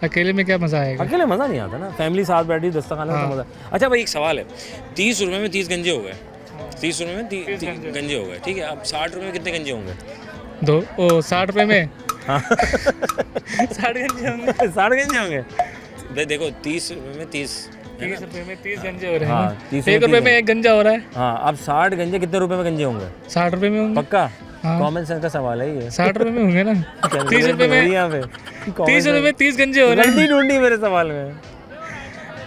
अकेले में क्या मजा आएगा? अकेले मज़ा नहीं आता ना, फैमिली साथ बैठी दस्तरखान में हाँ। तो मज़ा। अच्छा भाई, एक सवाल है। 30 रुपये में 30 गंजे हो गए, 30 रुपये में 30 गंजे हो गए, ठीक है। अब 60 रुपये में कितने गंजे होंगे? 60 रुपये में हाँ 60 गंजे होंगे। 60 गंजे होंगे भाई। देखो, 30 रुपये में 30 30 रुपये में 30 गंजे हो रहे हैं। हाँ, 30 1 रुपये में 1 गंजा हो रहा है। हाँ, अब 60 गंजे कितने रुपए में गंजे होंगे? 60 रुपये में होंगे। पक्का? हाँ। कॉमन सेंस का सवाल है ये। 60 रुपये में होंगे ना। 30 रुपये में यहाँ पे 30 रुपये में 30 गंजे हो रहे हैं। गलती ढूंढी मेरे सवाल में।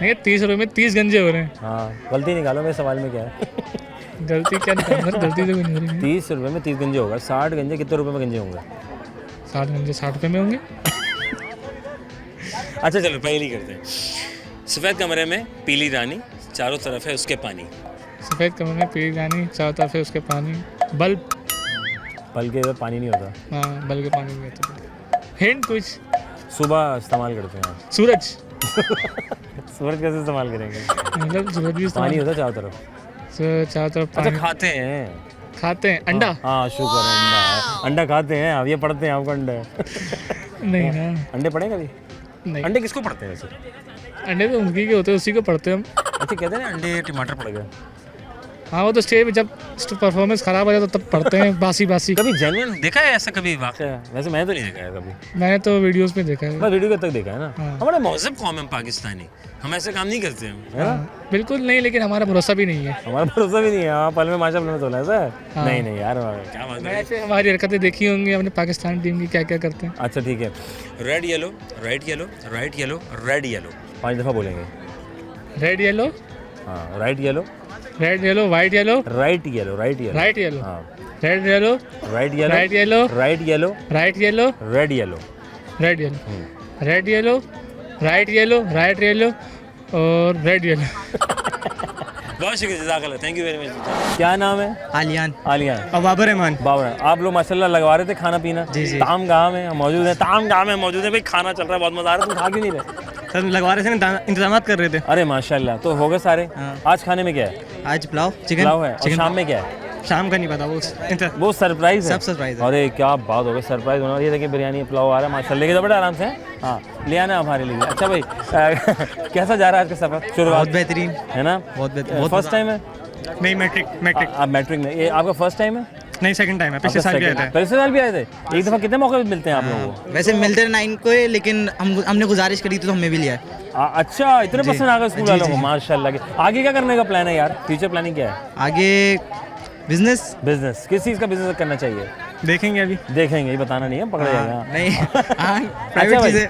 नहीं, 30 रुपये में 30 गंजे हो रहे हैं। हाँ, गलती निकालो मेरे सवाल में क्या है। गलती क्या निकाल, गलती तो कोई नहीं हो रही। 30 रुपये में 30 गंजे होगा। 60 गंजे कितने रुपए में गंजे होंगे? 60 गंजे 60 रुपये में होंगे। अच्छा चलो, पहली करते हैं। सफ़ेद कमरे में पीली रानी, चारों तरफ है उसके पानी। सफ़ेद कमरे में पीली रानी, चारों तरफ है उसके पानी। बल्ब। बल्ब के पानी नहीं होता। हाँ, बल्ब के पानी में तो हिंट कुछ। सुबह इस्तेमाल करते हैं आप? सूरज सूरज कैसे इस्तेमाल करेंगे? मतलब सूरज भी पानी होता है चारों तरफ। चारों तरफ अच्छा खाते हैं? खाते हैं अंडा हाँ शुक्र है, अंडा है। अंडा खाते हैं आप? ये पढ़ते हैं आपको अंडे? नहीं ना, अंडे पढ़े कभी? नहीं। अंडे किसको पढ़ते हैं वैसे? अंडे तो मुर्गी के होते हैं, उसी को पढ़ते हैं हम। अच्छा कहते हैं ना अंडे टमाटर पड़ गए। हाँ वो तो स्टेज पे जब परफॉर्मेंस खराब हो जाए तो तब पढ़ते हैं बासी बासी। कभी जेन्युइन देखा है ऐसा कभी वाकया? वैसे मैंने तो नहीं देखा है कभी। मैंने तो वीडियोस में देखा है। बस वीडियो तक देखा है ना। हाँ। हमारा महजब कौम है पाकिस्तानी, हम ऐसे काम नहीं करते हैं, है ना? बिल्कुल नहीं, लेकिन हमारा भरोसा भी नहीं है। हमारा भरोसा भी नहीं है। हाँ पल में माशा में तो ऐसा है। हाँ। नहीं नहीं यार क्या बात है। ऐसे हमारी हरकतें देखी होंगी अपने पाकिस्तान टीम की, क्या क्या करते हैं। अच्छा ठीक है। Red yellow, right yellow, right yellow, red yellow 5 दफ़ा बोलेंगे। रेड येलो, हाँ right yellow, red yellow, white yellow, right yellow, right yellow, right yellow, हाँ red yellow, right yellow, right yellow, right yellow, right yellow, red yellow, red yellow, red yellow, right yellow, right yellow और red yellow. बहुत शुक्रिया, जज़ाकल्लाह, thank you very much. क्या नाम है? आलियान आलिया और बाबर रहमान। बाबर, आप लोग माशाल्लाह लगवा रहे थे खाना पीना। जी, जी। ताम गाँव में मौजूद है, ताम गाँव में मौजूद है भाई, खाना चल रहा है, बहुत मज़ा आ रहा है, तुम खा क्यों नहीं रहे? सर लगवा रहे थे ना, इंतजाम कर रहे थे। अरे माशाल्लाह, तो हो गए सारे। हाँ। आज खाने में क्या है? आज पुलाव चिकन। पुलाव है, और शाम में क्या है? शाम का नहीं पता, वो वो सरप्राइज है। सब सरप्राइज है। अरे क्या बात हो गई, सरप्राइज होना। ये देखिए बिरयानी पुलाव आ रहा है माशाल्लाह, लेके तो बड़ा आराम से। हाँ ले आना हमारे लिए। अच्छा भाई कैसा जा रहा है आज का सफर? शुरुआत बहुत बेहतरीन है ना? बहुत बेहतरीन। फर्स्ट टाइम है? नहीं, मैट्रिक आप मैट्रिक में, ये आपका फर्स्ट टाइम है? नहीं, सेकंड टाइम है। पिछले साल भी आए थे। पिछले साल भी आए थे? एक दफ़ा कितने मौके मिलते हैं आप लोगों को? वैसे मिलते 9 को, लेकिन हमने गुजारिश करी थी तो हमें भी लिया है। अच्छा इतने पसंद आ गए स्कूल वालों को, माशाल्लाह। आगे क्या करने का प्लान है यार? फ्यूचर प्लानिंग क्या है? आगे बिजनेस। बिजनेस, किस चीज़ का बिजनेस करना चाहिए? देखेंगे अभी। देखेंगे, ये बताना नहीं है, पकड़ा जाएगा। नहीं अच्छा भाई,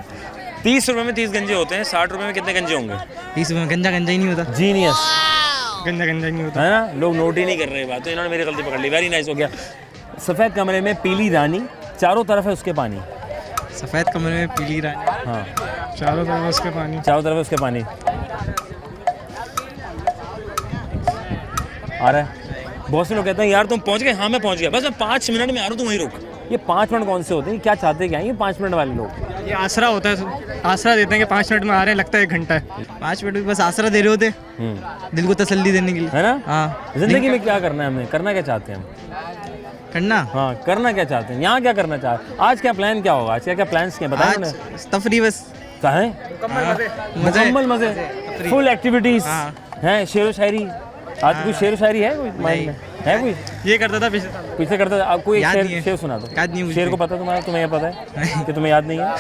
30 रुपए में 30 गंजे होते हैं, 60 रुपए में कितने गंजे होंगे? 30 में गंजा गंजा ही नहीं होता। जीनियस गंजा गंजा ही नहीं होता है ना? लोग नोट ही नहीं कर रहे बात, तो इन्होंने मेरी गलती पकड़ ली। वेरी नाइस, हो गया। सफ़ेद कमरे में पीली रानी, चारों तरफ है उसके पानी। सफ़ेद कमरे में पीली रानी, हाँ चारों तरफ उसके पानी। चारों तरफ है उसके पानी। आ रहा है। बहुत से लोग कहते हैं यार तुम पहुंच गए। हाँ मैं पहुंच गया, बस मैं 5 मिनट में आ रहा हूँ, तुम वहीं रुक। ये 5 मिनट कौन से होते हैं? क्या चाहते क्या हैं ये 5 मिनट वाले लोग? ये आसरा होता है, आसरा देते हैं कि 5 मिनट में आ रहे हैं, लगता है 1 घंटा है। 5 मिनट में बस आसरा दे रहे होते, दिल को तसल्ली देने के लिए, है ना? हाँ। जिंदगी में क्या करना है हमें? करना क्या चाहते हैं हम? करना, हाँ करना क्या चाहते हैं? यहाँ क्या करना चाहते हैं? आज क्या प्लान क्या होगा? आज क्या क्या प्लान्स क्या बताएं उन्हें? आज तफरी बस। कहें मुकम्मल मजे, फुल एक्टिविटीज हैं। शेर व शायरी, आज कुछ शेर व शायरी है कोई माइंड में? है कोई? ये करता था पीछे करता था। आपको एक याद नहीं शेर है। शेर सुना दो। याद नहीं मुझे। शेर को पता है तुम्हारा? तुम्हें ये पता है कि तुम्हें याद नहीं है?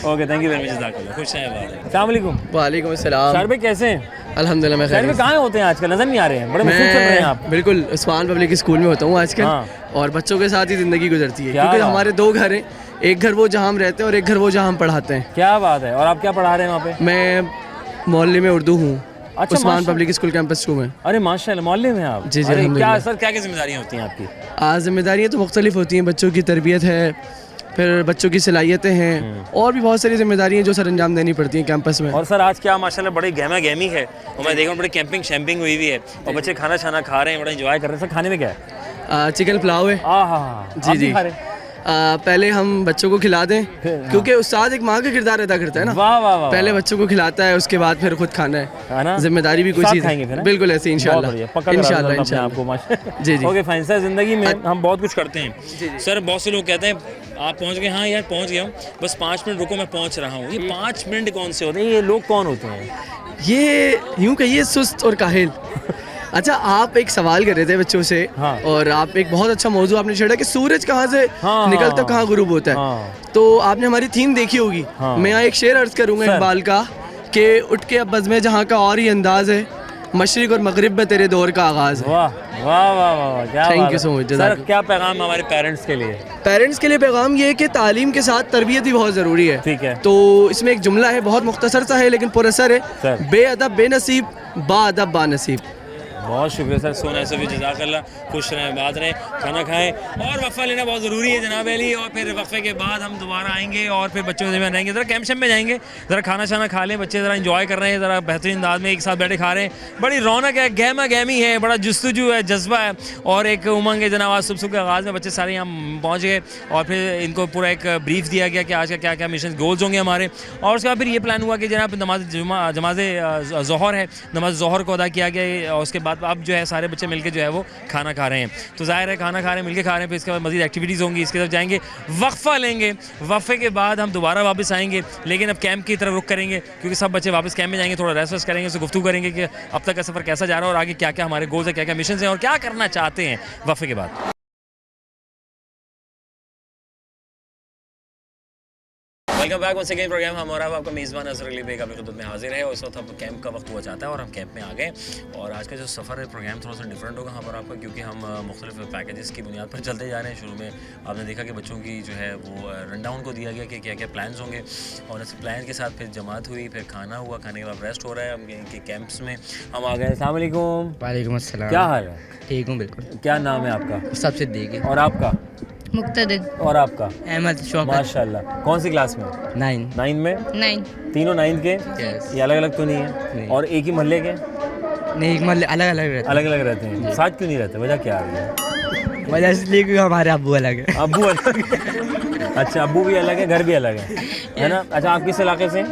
Okay thank you very much, जज़ाकल्लाह। खुश है बात। अस्सलाम वालेकुम। वालेकुम अस्सलाम। शायर भाई कैसे हैं? अल्हम्दुलिल्लाह मैं शायर भाई कहाँ होते हैं आजकल? नजर नहीं आ रहे हैं, बड़े मसरूफ चल रहे हैं आप। बिल्कुल उस्मान पब्लिक स्कूल में होता हूँ आजकल। हाँ। और बच्चों के साथ ही ज़िंदगी गुजरती है, क्या क्योंकि बात। हमारे 2 घर हैं, एक घर वो जहाँ हम रहते हैं और एक घर वो जहाँ हम पढ़ाते हैं। क्या बात है। और आप क्या पढ़ा रहे हैं वहाँ पे? मैं मोहल्ले में उर्दू हूँ, अच्छा, उस्मान माशा- पब्लिक स्कूल कैंपस 2 में। अरे माशाल्लाह, मोहल्ले में आप? जी, जी, अरे क्या अल्हम्दुलिल्लाह। सर क्या क्या जिम्मेदारियाँ होती हैं आपकी? जिम्मेदारियाँ तो मुख्तलिफ होती हैं, बच्चों की तरबियत है, फिर बच्चों की सलाहियतें हैं, और भी बहुत सारी जिम्मेदारियाँ जो सर अंजाम देनी पड़ती हैं कैंपस में। और सर आज क्या माशाल्लाह बड़ी गहमा गहमी है, और मैं देख रहा हूँ बड़ी कैंपिंग शैम्पिंग हुई हुई है, और बच्चे खाना छाना खा रहे हैं, बड़ा एंजॉय कर रहे हैं। सर खाने में क्या है? चिकन पुलाव है। जी जी। पहले हम बच्चों को खिला दें, क्योंकि उस्ताद एक माँ का किरदार अदा करता है ना। वाह वाह वाह। पहले बच्चों को खिलाता है, उसके बाद फिर खुद खाना है ना? जिम्मेदारी भी कोई साथ चीज़ खाएंगे फिर, बिल्कुल ऐसे इंशाल्लाह इंशाल्लाह इंशाल्लाह आपको माशाल्लाह। जी जी। ओके फाइन सर, जिंदगी में हम बहुत कुछ करते हैं सर। बहुत से लोग कहते हैं आप पहुंच गए? हाँ यार पहुंच गया हूँ, बस 5 मिनट रुको मैं पहुंच रहा हूँ। ये 5 मिनट कौन से होते हैं? ये लोग कौन होते हैं? ये यूँ कहिए सुस्त और काहिल। अच्छा, आप एक सवाल कर रहे थे बच्चों से, हाँ। और आप एक बहुत अच्छा मौजू आपने छेड़ा कि सूरज कहाँ से हाँ। निकलता कहाँ गुरूब होता है। हाँ। तो आपने हमारी थीम देखी होगी। हाँ। मैं यहाँ एक शेर अर्ज करूँगा सर। इकबाल का कि उठ के अब बज़्म जहाँ का और ही अंदाज है, मशरिक और मगरिब में तेरे दौर का आगाज़ है। वाह वाह वाह वाह, क्या Thank बात you है। so much, सर जज़ाक- क्या पैगाम हमारे पेरेंट्स के लिए? पेरेंट्स के लिए पैगाम ये है कि तालीम के साथ तरबियत भी बहुत ज़रूरी है। ठीक है। तो इसमें एक जुमला है, बहुत मुख्तसर सा है लेकिन पुरअसर है। सर। बेअदब बेनसीब, बाअदब बानसीब। बहुत शुक्रिया सर, सोना सभी जज़ाकल्लाह, खुश रहें, बात रहें, खाना खाएं और वक्फा लेना बहुत ज़रूरी है जनाब अली। और फिर वक्फे के बाद हम दोबारा आएंगे और फिर बच्चों से रहेंगे, ज़रा कैंप शैम्प में जाएंगे, ज़रा खाना शाना खा लें, बच्चे ज़रा इंजॉय कर रहे हैं, ज़रा बेहतरीन अंदाज में एक साथ बैठे खा रहे हैं, बड़ी रौनक है, गहमा गहमी है, बड़ा जुस्तजू है, जज्बा है और एक उमंग है जनाब। आज सुबह के आगाज़ में बच्चे सारे यहाँ पहुँच गए और फिर इनको पूरा एक ब्रीफ दिया गया कि आज का क्या क्या मिशन गोल्स होंगे हमारे। और उसके बाद फिर ये प्लान हुआ कि जनाब नमाज ज़ोहर है, नमाज ज़ोहर को अदा किया गया और उसके बाद अब जो है सारे बच्चे मिलके जो है वो खाना खा रहे हैं। तो ज़ाहिर है खाना खा रहे हैं, मिलके खा रहे हैं, फिर इसके बाद मज़ीद एक्टिविटीज़ होंगी, इसके साथ जाएंगे, वक्फ़ा लेंगे, वक्फ़े के बाद हम दोबारा वापस आएंगे, लेकिन अब कैंप की तरफ रुख करेंगे क्योंकि सब बच्चे वापस कैंप में जाएंगे, थोड़ा रेस्ट वेस्ट करेंगे, उससे गुफ्तगू करेंगे कि अब तक का सफ़र कैसा जा रहा है और आगे क्या क्या हमारे गोल्स हैं, क्या क्या मिशन हैं और क्या करना चाहते हैं वक्फ़े के बाद। Welcome back one second program. हम और आपका मेज़बान असर अली बेग आपकी खिदमत में हाजिर है और इस वक्त अब कैंप का वक्त हुआ चाहता है और हम कैंप में आ गए। और आज का जो सफ़र है प्रोग्राम थोड़ा सा डिफरेंट होगा हम और आपका, क्योंकि हम मुख्तलिफ पैकेजेस की बुनियाद पर चलते जा रहे हैं। शुरू में आपने देखा कि बच्चों की जो है वो रन डाउन को दिया गया कि क्या क्या प्लान्स होंगे और इस प्लान के साथ फिर जमात हुई, फिर खाना हुआ, खाने के बाद रेस्ट हो रहा है। हम इनके कैंप्स में हम आ गए। अस्सलाम वालेकुम। वालेकुम अस्सलाम। क्या हाल है? ठीक हूँ बिल्कुल। क्या नाम है आपका? सबसे देखिए। और आपका? मुक्तदिर। और आपका? अहमद शौकत। माशाल्लाह। कौन सी क्लास में? 9 में? 9। तीनों 9 के? Yes. ये अलग अलग तो नहीं है? नहीं। और एक ही मोहल्ले के? नहीं, एक महल्ले अलग अलग रहते अलग अलग रहते हैं। साथ क्यों नहीं रहते? वजह क्या आ रही है? वजह इसलिए क्योंकि हमारे अब्बू अलग है। अब्बू अलग? अच्छा, अब्बू भी अलग है, घर भी अलग है ना? अच्छा, आप किस इलाके से?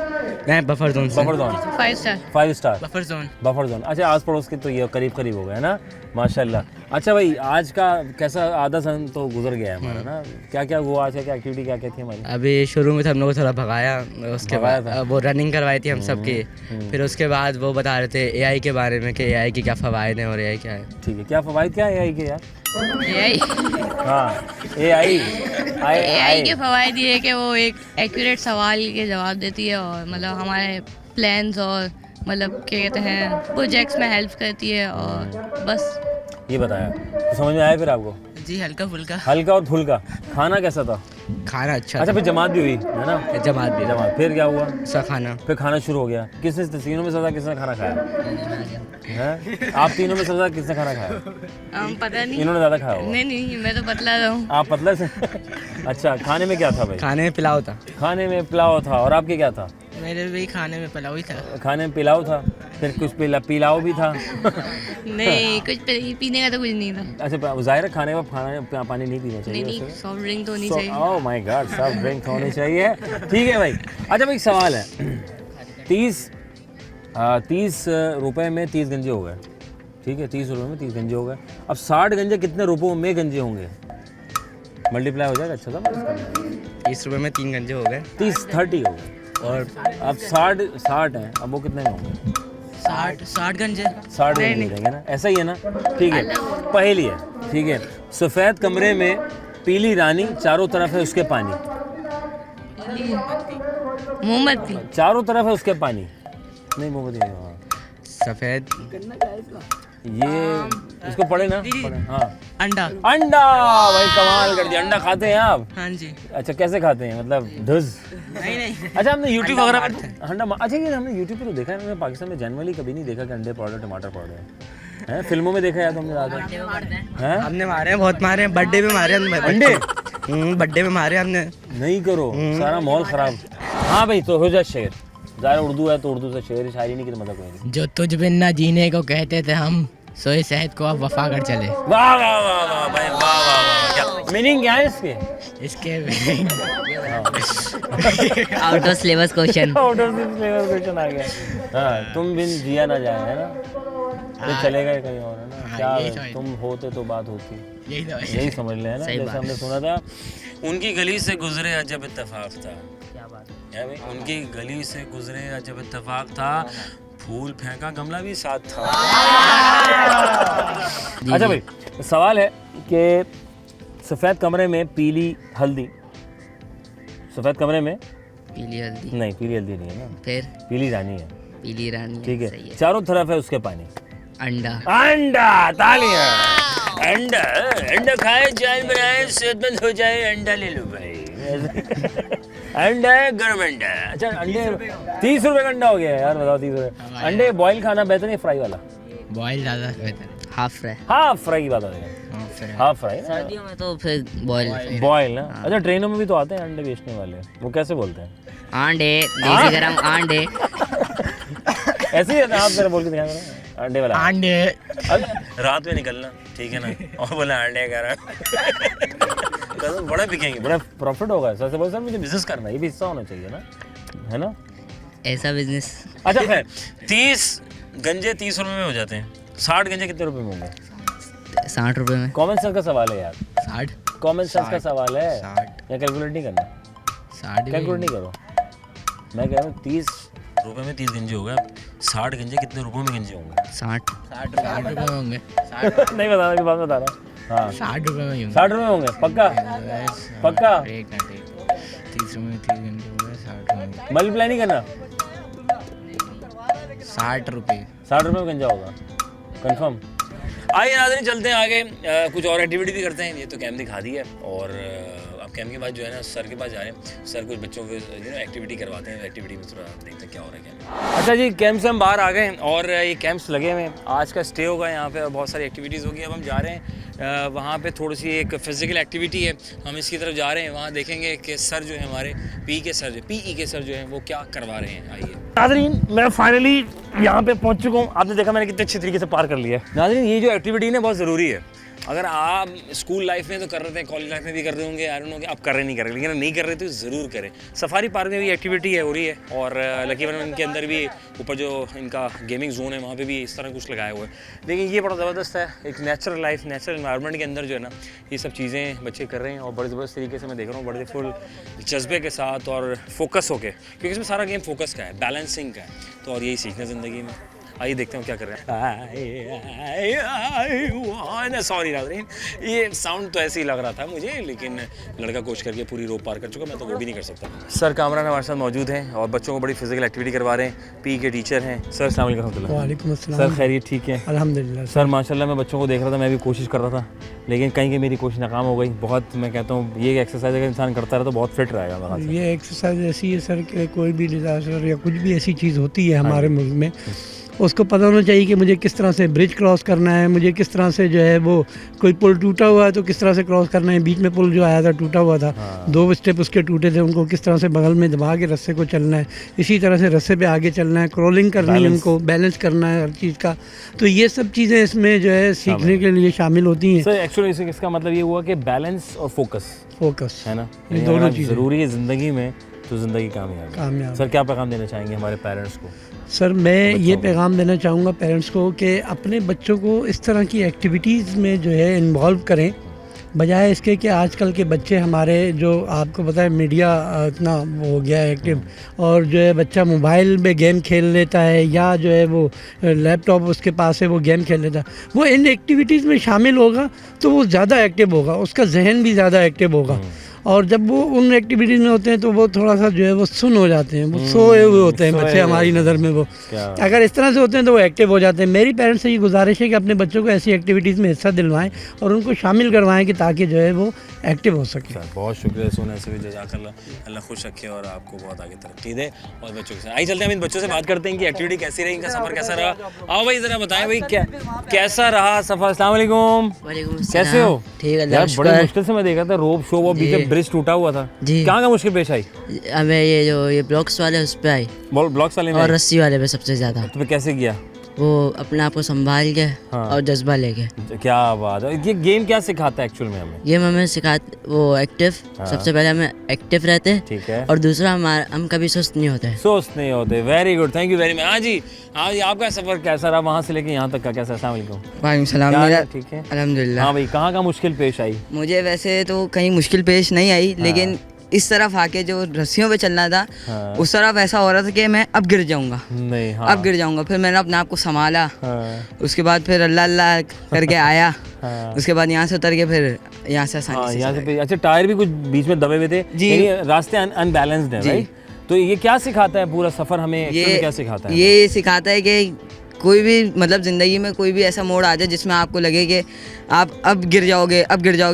मैं बफर जोन से। Buffer zone. 5 star. 5 star buffer zone. Buffer zone. अच्छा, आस पड़ोस के तो ये करीब करीब हो गए ना, माशाल्लाह। अच्छा भाई, आज का कैसा आधा सन तो गुजर गया है हमारा ना, क्या क्या हुआ आज, क्या एक्टिविटी क्या क्या थी हमारी? अभी शुरू में तो हम लोग को थोड़ा भगाया, उसके भगाया बाद वो रनिंग करवाई थी हम सब की। फिर उसके बाद वो बता रहे थे एआई के बारे में कि एआई के क्या फ़वाइद हैं और एआई क्या है। ठीक है, क्या फ़वाइद क्या है एआई के यार? एआई हाँ, एआई के फ़वाइद ये है कि वो एक एक्यूरेट सवाल के जवाब देती है और मतलब हमारे प्लान्स और मतलब क्या कहते हैं प्रोजेक्ट्स में हेल्प करती है और बस ये बताया। तो समझ में आया फिर आपको? जी, हल्का फुल्का। हल्का और फुल्का। खाना कैसा था? खाना अच्छा। अच्छा, फिर जमात भी हुई है ना? जमात भी। जमात फिर क्या हुआ? सा खाना। फिर खाना शुरू हो गया। किसने तीनों में सबसे किसने खाना खाया है? आप तीनों में सबसे किसने खाना खाया? पता नहीं। इन्होंने ज़्यादा खाया होगा। नहीं मैं तो पतला हूँ। आप पतला से? अच्छा, खाने में क्या था भाई? खाने में पुलाव था। खाने में पुलाव था। और आपके क्या था? मेरे भी खाने में पुलाव ही था। खाने में पिलाव था, फिर कुछ पिलाव भी था। नहीं, कुछ पीने का तो कुछ नहीं था। अच्छा, ज़ाहिर है खाने में खाना पानी नहीं पीना चाहिए। नहीं, सॉफ्ट ड्रिंक तो नहीं चाहिए। Oh my God, soft drink होनी चाहिए। ठीक है भाई। अच्छा भाई, एक सवाल है। 30 रुपए में 30 गंजे हो गए, ठीक है? 30 रुपए में 30 गंजे हो गए। अब 60 गंजे कितने रुपयों में गंजे होंगे? मल्टीप्लाई हो जाएगा। अच्छा था। 30 रुपये में 3 गंजे हो गए। 30 हो गए और अब 60 हैं, अब वो कितने में होंगे? 60 गंजे। 60 गंजे हो जाएंगे ना, ऐसा ही है ना? ठीक है, पहेली है, ठीक है। सफ़ेद कमरे में पीली रानी, चारों तरफ है उसके पानी। मोमबत्ती। चारों तरफ है उसके पानी। नहीं, मोमबत्ती नहीं। हाँ, सफ़ेद। ये इसको पढ़े ना, पढ़े। हाँ, अंडा। अंडा। भाई कमाल कर दिया। अंडा खाते हैं आप? हाँ जी। अच्छा, कैसे खाते हैं? मतलब धुस? नहीं। अच्छा, हमने यूट्यूब वगैरह पर अंडा, अच्छा ये हमने यूट्यूब पे तो देखा है, हमने पाकिस्तान में जनरली कभी नहीं देखा कि अंडे पाउडर टमाटर पाउडर है। फिल्मों में देखा है तो हमने ज़्यादा हैं। हमने मारे हैं, बहुत मारे हैं। बर्थडे में मारे हमने अंडे। बर्थडे में मारे हमने। नहीं करो, सारा माहौल ख़राब। हाँ भाई, तो हो जाए शेर। ज़ाहिर उर्दू है तो उर्दू से शेर शायरी नहीं की तो मतलब कोई नहीं। जो तुझ बिन ना जीने को कहते थे हम, सोए शहद को अब वफा कर चले। वाह वाह वाह वाह भाई, वाह वाह वाह। क्या मीनिंग क्या है इसके? इसके out of syllabus question. Out of syllabus question आ गया। हाँ, तुम बिन जिया ना जाए, है ना? तो चलेगा कहीं और, है ना? क्या तुम होते तो बात होती। यही समझ ले, है ना? जैसे हमने सुना था, उनकी गली से गुजरे अजब इत्तेफाक था। क्या बात है भाई? उनकी गली से गुजरे अजब इत्तेफाक था, फूल फेंका गमला भी साथ था। अच्छा भाई, सवाल है कि सफ़ेद कमरे में पीली हल्दी, सफ़ेद कमरे में पीली हल्दी नहीं, पीली हल्दी नहीं है ना, फिर पीली रानी है, पीली रानी। ठीक सही है। चारों तरफ है उसके पानी। अंडा। अंडा, तालियां। अंडा, अंडा खाए, चाय बनाए, सेहतमंद हो जाए, अंडा ले लो भाई। अंडा है, गर्म अंडा। अच्छा, अंडे 30 रुपए का अंडा हो गया यार, बताओ। 30 रुपए अंडे बॉईल खाना बेहतर है फ्राई वाला? बॉयल ज़्यादा बेहतर, हाफ फ्राई। हाफ फ्राई की बात है, हाफ फ्राई ना, सर्दियों में तो फिर बॉयल। बॉयल ना। अच्छा, ट्रेनों में भी तो आते हैं अंडे बेचने वाले, वो कैसे बोलते हैं? आंडे, देसी गरम आंडे। ऐसे ही है ना, आप जरा बोल के दिखा ना, अंडे वाला आंडे। अरे रात में निकलना, ठीक है ना, और बोला अंडे करा तो बड़ा बिकेंगे, बड़ा प्रॉफिट होगा। सर से बोल, सर मुझे बिजनेस करना है, ये भी हिस्सा होना चाहिए ना, है ना? ऐसा बिजनेस। अच्छा खैर, 30 गंजे 30 रुपए में हो जाते हैं, 60 गंजे कितने रुपए में होंगे? 60 रुपए में। कॉमन सेंस का सवाल है यार, 60। कॉमन सेंस का सवाल है, 60। या कैलकुलेट नहीं करना? 60 कैलकुलेट नहीं करो, मैं कह रहा हूँ 30 रुपए में 30 गंजे हो गए, 60 गंजे कितने रुपयों में गंजे होंगे? 60 रुपए में होंगे। नहीं बता रहा, बात बता रहा। हाँ 60 रुपए में 60 रुपए होंगे, पक्का पक्का? 30 रुपए में 30 घंटे हो गए, 60 रुपए। मल्टीप्लाई नहीं करना, 60 रुपए। 60 रुपए में गंजा होगा, कंफर्म? आइए नाज़रीन, चलते हैं आगे, कुछ और एक्टिविटी भी करते हैं। ये तो कैंप दिखा दी है, और अब कैंप के बाद जो है ना, सर के पास जा रहे हैं। सर कुछ बच्चों को एक्टिविटी करवाते हैं, एक्टिविटी में थोड़ा देखते हैं क्या हो रहा है क्या। अच्छा जी, कैंप से हम बाहर आ गए और ये कैंप्स लगे हुए हैं, आज का स्टे होगा यहाँ पे और बहुत सारी एक्टिविटीज़ होगी। अब हम जा रहे हैं वहाँ पे, थोड़ी सी एक फिजिकल एक्टिविटी है, हम इसकी तरफ जा रहे हैं। वहाँ देखेंगे कि सर जो है हमारे पीई के सर जो हैं वो क्या करवा रहे हैं। आइए नाज़रीन, मैं फाइनली यहाँ पे पहुँच चुका हूँ। आपने देखा मैंने कितने अच्छे तरीके से पार कर लिया है। नाज़रीन, ये जो एक्टिविटी है बहुत ज़रूरी है। अगर आप स्कूल लाइफ में तो कर रहे थे, कॉलेज लाइफ में भी कर रहे होंगे, आई डोंट नो कि आप कर रहे नहीं कर रहे, लेकिन नहीं कर रहे तो ज़रूर करें। सफारी पार्क में भी एक्टिविटी है, हो रही है, और लकी वन इनके अंदर भी ऊपर जो इनका गेमिंग जोन है वहाँ पे भी इस तरह कुछ लगाया हुआ है। लेकिन ये बड़ा ज़बरदस्त है, एक नेचुरल लाइफ, नेचुरल इन्वायरमेंट के अंदर जो है ना, ये सब चीज़ें बच्चे कर रहे हैं और बड़े ज़बरदस्त तरीके से मैं देख रहा हूँ, बड़े फुल जज्बे के साथ और फोकस होके, क्योंकि इसमें सारा गेम फोकस का है, बैलेंसिंग का है, तो और यही सीखना ज़िंदगी में। आइए देखते हैं क्या कर रहे हैं। सॉरी नाज़रीन, ये साउंड तो ऐसे ही लग रहा था मुझे, लेकिन लड़का कोशिश करके पूरी रोप पार कर चुका, मैं तो वो भी नहीं कर सकता। सर कामरान हमारे साथ मौजूद हैं और बच्चों को बड़ी फिजिकल एक्टिविटी करवा रहे हैं, पी के टीचर हैं। सर अस्सलाम वालेकुम। वालेकुम अस्सलाम। सर खैरियत ठीक है? अल्हम्दुलिल्लाह। सर माशाल्लाह, मैं बच्चों को देख रहा था, मैं भी कोशिश कर रहा था, लेकिन कहीं कि मेरी कोशिश नाकाम हो गई। बहुत, मैं कहता हूँ ये एक्सरसाइज अगर इंसान करता रहे तो बहुत फिट रहेगा। ये एक्सरसाइज ऐसी है सर कि कोई भी डिज़ास्टर या कुछ भी ऐसी चीज़ होती है हमारे मुल्क में, उसको पता होना चाहिए कि मुझे किस तरह से ब्रिज क्रॉस करना है, मुझे किस तरह से जो है वो कोई पुल टूटा हुआ है तो किस तरह से क्रॉस करना है। बीच में पुल जो आया था टूटा हुआ था, 2 स्टेप उसके टूटे थे, उनको किस तरह से बगल में दबा के रस्से को चलना है, इसी तरह से रस्से पे आगे चलना है, क्रॉलिंग करनी है, उनको बैलेंस करना है हर चीज़ का। तो ये सब चीज़ें इसमें जो है सीखने के लिए शामिल होती हैं। सर एक्चुअली इसका मतलब ये हुआ कि बैलेंस और फोकस है ना, ये दोनों चीज़ें ज़रूरी है ज़िंदगी में, तो ज़िंदगी कामयाब। सर क्या पैगाम देना चाहेंगे हमारे पेरेंट्स को? सर मैं ये पैगाम देना चाहूँगा पेरेंट्स को कि अपने बच्चों को इस तरह की एक्टिविटीज़ में जो है इन्वॉल्व करें, बजाय इसके कि आजकल के बच्चे हमारे, जो आपको पता है मीडिया इतना वो हो गया है एक्टिव, और जो है बच्चा मोबाइल में गेम खेल लेता है या जो है वो लैपटॉप उसके पास है वो गेम खेल लेता है, वो इन एक्टिविटीज़ में शामिल होगा तो वो ज़्यादा एक्टिव होगा, उसका जहन भी ज़्यादा एक्टिव होगा। और जब वो उन एक्टिविटीज़ में होते हैं तो वो थोड़ा सा जो है वो सुन हो जाते हैं, वो सोए हुए होते हैं बच्चे हमारी नज़र में। वो अगर इस तरह से होते हैं तो वो एक्टिव हो जाते हैं। मेरी पेरेंट्स से ये गुजारिश है कि अपने बच्चों को ऐसी एक्टिविटीज़ में हिस्सा दिलवाएं और उनको शामिल करवाएं कि ताकि जो है वो एक्टिव हो सके। बहुत शुक्रिया सोना से भी, जज़ाकल्लाह, अल्लाह खुश रखे और आपको बहुत आगे तरक्की दे। और बच्चों के साथ आइए चलते हैं, हम इन बच्चों से बात करते हैं कि एक्टिविटी कैसी रही, इनका सफ़र कैसा रहा। आओ भाई ज़रा बताएं भाई कैसा रहा सफ़र। अस्सलाम वालेकुम। कैसे हो? ठीक है यार बड़ी मुश्किल से मैं देखा था, रोप शो वो बीच में ब्रिज टूटा हुआ था जी। कहाँ का मुश्किल पेश आई? हमें ये ब्लॉक्स वाले उस पे आई, ब्लॉक्स वाले में और रस्सी वाले पे सबसे ज़्यादा। तो कैसे किया? वो अपने आप को संभाल के और जज्बा लेके। क्या बात है। ये गेम क्या सिखाता है एक्चुअल में हमें? गेम हमें सिखाते वो एक्टिव, सबसे पहले हमें एक्टिव रहते हैं, ठीक है, और दूसरा हम कभी सुस्त नहीं होते। सुस्त नहीं होते, very good, thank you very much. हाँ जी, हाँ जी, आपका सफ़र कैसा रहा वहाँ से लेके यहाँ तक का, कैसा? अस्सलाम वालेकुम। वालेकुम सलाम। मेरा ठीक है अल्हम्दुलिल्लाह। हाँ भाई, कहाँ का मुश्किल पेश आई? मुझे वैसे तो कहीं मुश्किल पेश नहीं आई, लेकिन इस तरफ आके जो रस्सियों पे चलना था, उस तरफ ऐसा हो रहा था कि मैं अब गिर जाऊंगा, नहीं अब गिर जाऊंगा। फिर मैंने अपने आप को संभाला, उसके बाद फिर अल्लाह अल्लाह करके आया, उसके बाद यहाँ से उतर के फिर यहाँ से आसानी यहाँ से। अच्छा, टायर भी कुछ बीच में दबे हुए थे जी, रास्ते अनबैलेंस्ड है राइट? तो ये क्या सिखाता है पूरा सफ़र हमें, क्या सिखाता है? ये सिखाता है कि कोई भी मतलब ज़िंदगी में कोई भी ऐसा मोड़ आ जाए जिसमें आपको लगे कि आप अब गिर जाओगे,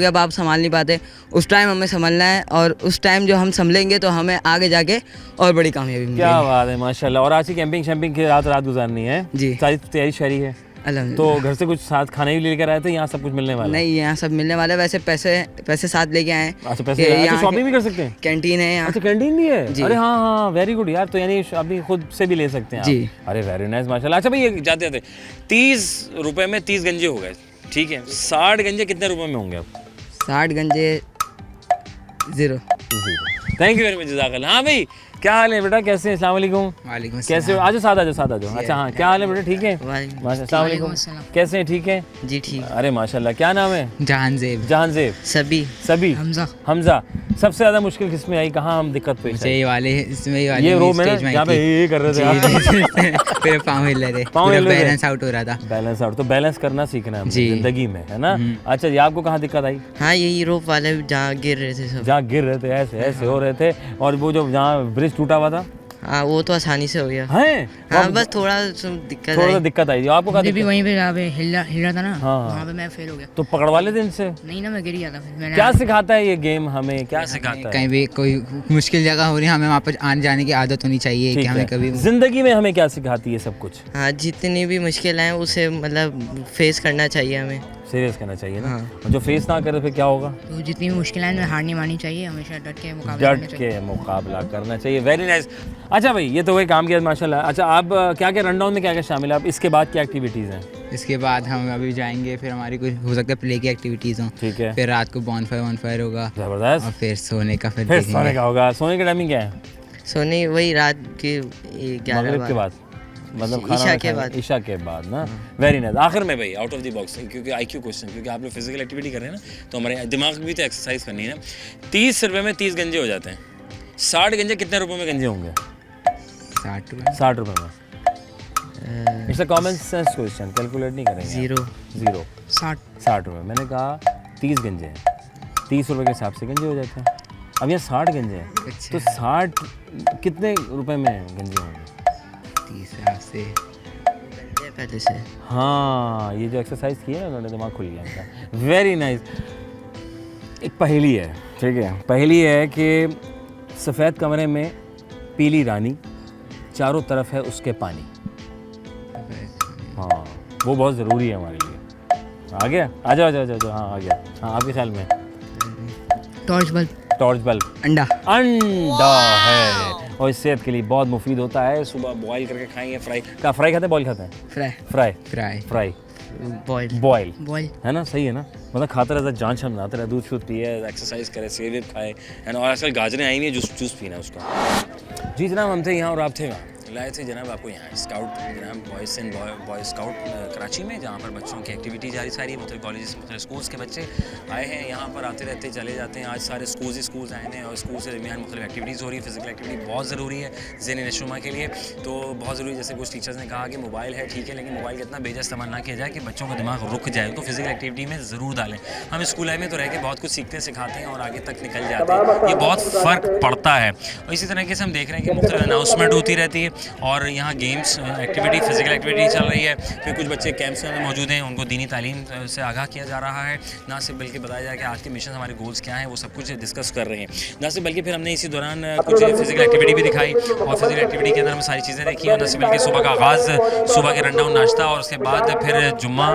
अब आप संभाल नहीं पाते, उस टाइम हमें संभलना है, और उस टाइम जो हम संभलेंगे तो हमें आगे जाके और बड़ी कामयाबी मिलेगी। क्या बात है, माशाल्लाह। और आज की कैंपिंग शैम्पिंग की रात गुजारनी है जी, सारी तैयारी शरी है? अल्हम्दुलिल्लाह। तो घर से कुछ साथ खाने भी लेकर आए थे, यहाँ सब कुछ मिलने वाला है? नहीं, यहाँ सब मिलने वाला है। वैसे पैसे साथ लेके आए हैं। अच्छा, पैसे यहाँ शॉपिंग भी कर सकते हैं? कैंटीन है यहाँ। अच्छा, कैंटीन भी है? जी। अरे हाँ हाँ, वेरी गुड यार। तो यानी अभी खुद से भी ले सकते हैं आप? जी। अरे वेरी नाइस, माशाल्लाह। अच्छा भाई, ये जाते जाते 30 रुपए में 30 गंजे हो गए, ठीक है। 60 गंजे कितने रुपए में होंगे अब? 60 गंजे 0। थैंक यू वेरी मच, जज़ाकल्लाह। हाँ भाई, क्या हाल है बेटा, कैसे हैं? अस्सलाम वालेकुम। वालेकुम कैसे हो? आजो साथ आजो। अच्छा हाँ, क्या हाल है बेटा, ठीक है? वालेकुम अस्सलाम वालेकुम। कैसे हैं, ठीक है? जी ठीक। अरे माशाल्लाह, क्या नाम है? जहानजेब। जहानजेब। सभी। हमजा। सबसे ज़्यादा मुश्किल किस में आई, कहाँ हम दिक्कत पेश आई? ये वाले इसमें ये वाले ये रो में जहाँ पे ये कर रहे थे आप। फिर पाँव हिल रहे थे, पाँव हिल रहे थे। बैलेंस आउट हो रहा था। बैलेंस आउट, तो बैलेंस करना सीखना है जी। जिंदगी में, है ना? अच्छा, ये आपको कहाँ दिक्कत आई? हाँ, यही रोप वाले जहाँ गिर रहे थे सब। जहाँ गिर रहे थे, ऐसे हो रहे थे। और वो जो जहाँ ब्रिज टूटा हुआ था, हाँ वो तो आसानी से हो गया। है? हाँ, बस थोड़ा थोड़ा दिक्कत आई। आपको कहाँ दिक्कत? वहीं पे जहाँ पे हिल रहा था ना, हाँ। वहाँ पे मैं फेल हो गया। तो पकड़वा लेते इनसे? नहीं ना, मैं गिर गया था। फिर मैंने क्या सिखाता है ये गेम हमें, क्या सिखाता है? कहीं भी कोई मुश्किल जगह हो रही है, हमें वहाँ पर आने जाने की आदत होनी चाहिए कि हमें कभी जिंदगी में हमें क्या सिखाती है सब कुछ? हाँ, जितनी भी मुश्किल है उसे मतलब फेस करना चाहिए हमें। सीरियस करना चाहिए ना। हाँ। और जो फेस ना करे फिर क्या होगा? तो जितनी भी मुश्किल है हार नहीं माननी चाहिए, हमेशा डट के मुकाबला करना चाहिए। डट के मुकाबला करना चाहिए। Very nice. अच्छा भाई, ये तो वही काम किया माशाल्लाह। अच्छा, आप क्या क्या रन डाउन में क्या क्या शामिल है आप? इसके बाद क्या एक्टिविटीज़ हैं? इसके बाद हम अभी जाएंगे, फिर हमारी कुछ हो सकता है प्ले की एक्टिविटीज़ हों। ठीक है। फिर रात को बॉनफायर होगा। जबरदस्त। और फिर सोने का फिर सोने का होगा। सोने की टाइमिंग क्या है? सोने वही रात के 11 मगरिब के बाद, मतलब ईशा के बाद। ईशा के बाद ना। Very nice. आखिर में भाई, आउट ऑफ द बॉक्स, क्योंकि IQ क्वेश्चन, क्योंकि आप लोग फिजिकल एक्टिविटी कर रहे हैं ना, तो हमारे दिमाग में भी तो एक्सरसाइज करनी है ना। 30 रुपये में 30 गंजे हो जाते हैं। 60 गंजे कितने रुपए में गंजे होंगे? 60 रुपये। 60 रुपये में। It's a common sense question, calculate नहीं करेंगे। 0 60 रुपये। मैंने कहा 30 गंजे हैं, 30 रुपये के हिसाब से गंजे हो जाते हैं। अब यहाँ 60 गंजे हैं, तो 60 कितने रुपए में गंजे होंगे? 30 हिसाब से पहले से। हाँ, ये जो एक्सरसाइज की है ना, उन्होंने दिमाग खुल गया इनका। Very nice. एक पहेली है, ठीक है? पहेली है कि सफ़ेद कमरे में पीली रानी, चारों तरफ है उसके पानी। हाँ, वो बहुत ज़रूरी है हमारे लिए। आ गया? आ जाओ। हाँ, आ गया। हाँ, आपके ख्याल में? Torch bulb. अंडा है, और इस सेहत के लिए बहुत मुफीद होता है। सुबह बॉईल करके खाएंगे। फ्राई खाते हैं, बॉईल खाते हैं? फ्राई बॉयल, है ना? सही है ना? मतलब खाते रहता है, जान शान बनाते रहे, दूध शूध पिए, एक्सरसाइज करे, सेब खाए, है ना? और आजकल गाजरें आई हुई हैं, जूस पीना उसका। जी जनाब, हम थे यहाँ और आप थे वहाँ। लाए थे जनाब आपको यहाँ स्काउट, जनाब boys and boy scout Karachi में, जहाँ पर बच्चों की एक्टिविटी जारी सारी मुख्तलिफ कॉलेजेस, मुख्तलिफ स्कूल्स के बच्चे आए हैं यहाँ पर, आते रहते चले जाते हैं। आज सारे स्कूल्स आए हैं और स्कूल से दरमियान मुख्तलिफ एक्टिविटीज़ हो रही है। फिजिकल एक्टिविटी बहुत ज़रूरी है ज़हनी नशोमा के लिए, तो बहुत ज़रूरी। जैसे कुछ टीचर्स ने कहा कि मोबाइल है ठीक है, लेकिन मोबाइल का इतना बेजा इस्तेमाल ना किया जाए कि बच्चों का दिमाग रुक जाए, तो फिजिकल एक्टिविटी में ज़रूर डालें। हम स्कूल लाइफ में तो रह के बहुत कुछ सीखते सिखाते हैं और आगे तक निकल जाते हैं, ये बहुत फ़र्क पड़ता है। और इसी तरीके से हम देख रहे हैं कि मुख्तलिफ अनाउंसमेंट होती रहती है और यहाँ गेम्स एक्टिविटी, फिजिकल एक्टिविटी चल रही है। फिर कुछ बच्चे कैंप्स में मौजूद हैं, उनको दीनी तालीम से आगाह किया जा रहा है। ना सिर्फ बल्कि बताया जाए कि आज के मिशन हमारे गोल्स क्या हैं, वो सब कुछ डिस्कस कर रहे हैं। ना सिर्फ बल्कि फिर हमने इसी दौरान कुछ फिजिकल एक्टिविटी भी दिखाई और फिजिकल एक्टिविटी के अंदर हम सारी चीज़ें देखी। और ना सिर्फ बल्कि सुबह का आगाज़, सुबह के रन डाउन नाश्ता और उसके बाद फिर जुम्मा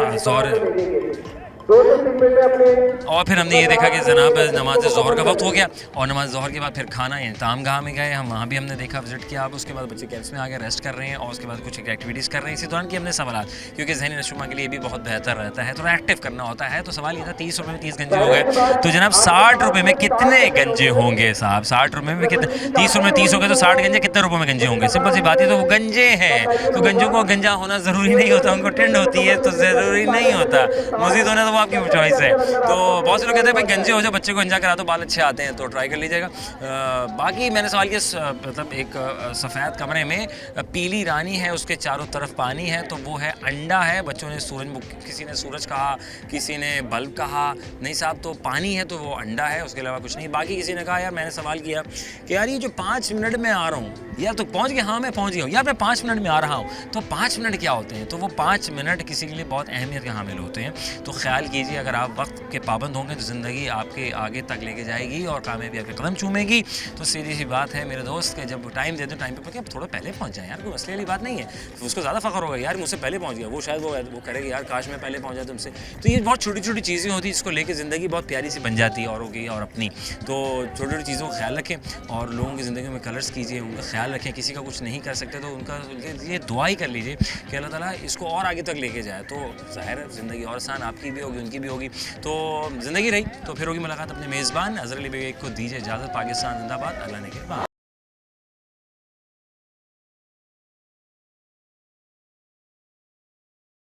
और फिर हमने ये देखा कि जनाब नमाज ज़ोहर का वक्त हो गया और नमाज ज़ोहर के बाद फिर खाना या तामगाह में गए हम, वहाँ भी हमने देखा, विजिट किया। अब उसके बाद बच्चे कैंप्स में आगे रेस्ट कर रहे हैं और उसके बाद कुछ एक्टिविटीज़ कर रहे हैं। इसी दौरान की हमने सवाल, क्योंकि ज़हनी नशोमा के लिए भी बहुत बेहतर रहता है, थोड़ा एक्टिव करना होता है। तो सवाल ये था 30 रुपये में 30 गंजे हो गए, तो जनाब 60 रुपये में कितने गंजे होंगे साहब? 60 रुपये में कितने? 30 रुपये में 30 हो गए तो 60 गंजे कितने रुपये में गंजे होंगे? सिंपल सी बात है, तो वो गंजे हैं। तो गंजों को गंजा होना ज़रूरी नहीं होता, उनको टेंड होती है तो ज़रूरी नहीं होता, मज़ीद होना तो वो आपकी चॉइस है। तो बहुत से लोग कहते हैं भाई गंजे हो जाओ, बच्चे को गंजा करा तो बाल अच्छे आते हैं, तो ट्राई कर लीजिएगा। बाकी मैंने सवाल किया, मतलब एक सफ़ेद कमरे में पीली रानी है, उसके चारों तरफ पानी है, तो वो है अंडा है। बच्चों ने किसी ने सूरज कहा, किसी ने बल्ब कहा। नहीं साहब, तो पानी है तो वो अंडा है, उसके अलावा कुछ नहीं। बाकी किसी ने कहा यार, मैंने सवाल किया कि यार ये जो 5 मिनट में आ रहा हूँ, यार तो पहुँच गया? हाँ मैं पहुँच गया हूँ। यार मैं 5 मिनट में आ रहा हूँ, तो 5 मिनट क्या होते हैं? तो वो 5 मिनट किसी के लिए बहुत अहमियत के हामिल होते हैं। तो ख्याल ख्याल कीजिए, अगर आप वक्त के पाबंद होंगे तो ज़िंदगी आपके आगे तक लेके जाएगी और कामयाबी आपके कदम चूमेगी। तो सीधी सी बात है मेरे दोस्त के जब टाइम देते हो टाइम पे अब थोड़ा पहले पहुंच जाए यार, कोई मसले वाली बात नहीं है। तो उसको ज़्यादा फ़ख्र होगा यार मुझसे पहले पहुंच गया, वो शायद वो करेगी यार काश मैं पहले पहुंच जाए तुमसे। तो ये बहुत छोटी छोटी चीज़ें होती हैं जिसको लेकर ज़िंदगी बहुत प्यारी सी बन जाती है औरों की और अपनी। तो छोटी छोटी चीज़ों का ख्याल रखें और लोगों की ज़िंदगी में कलर्स कीजिए, उनका ख्याल रखें। किसी का कुछ नहीं कर सकते तो उनका ये दुआ ही कर लीजिए कि अल्लाह ताला इसको और आगे तक लेके जाए। तो ज़ाहिर है ज़िंदगी और आसान आपकी भी होगी उनकी भी होगी। तो ज़िंदगी रही तो फिर होगी मुलाकात। अपने मेज़बान अज़हर अली बेग को दीजिए इजाज़त। पाकिस्तान जिंदाबाद। अल्लाह ने के बाद।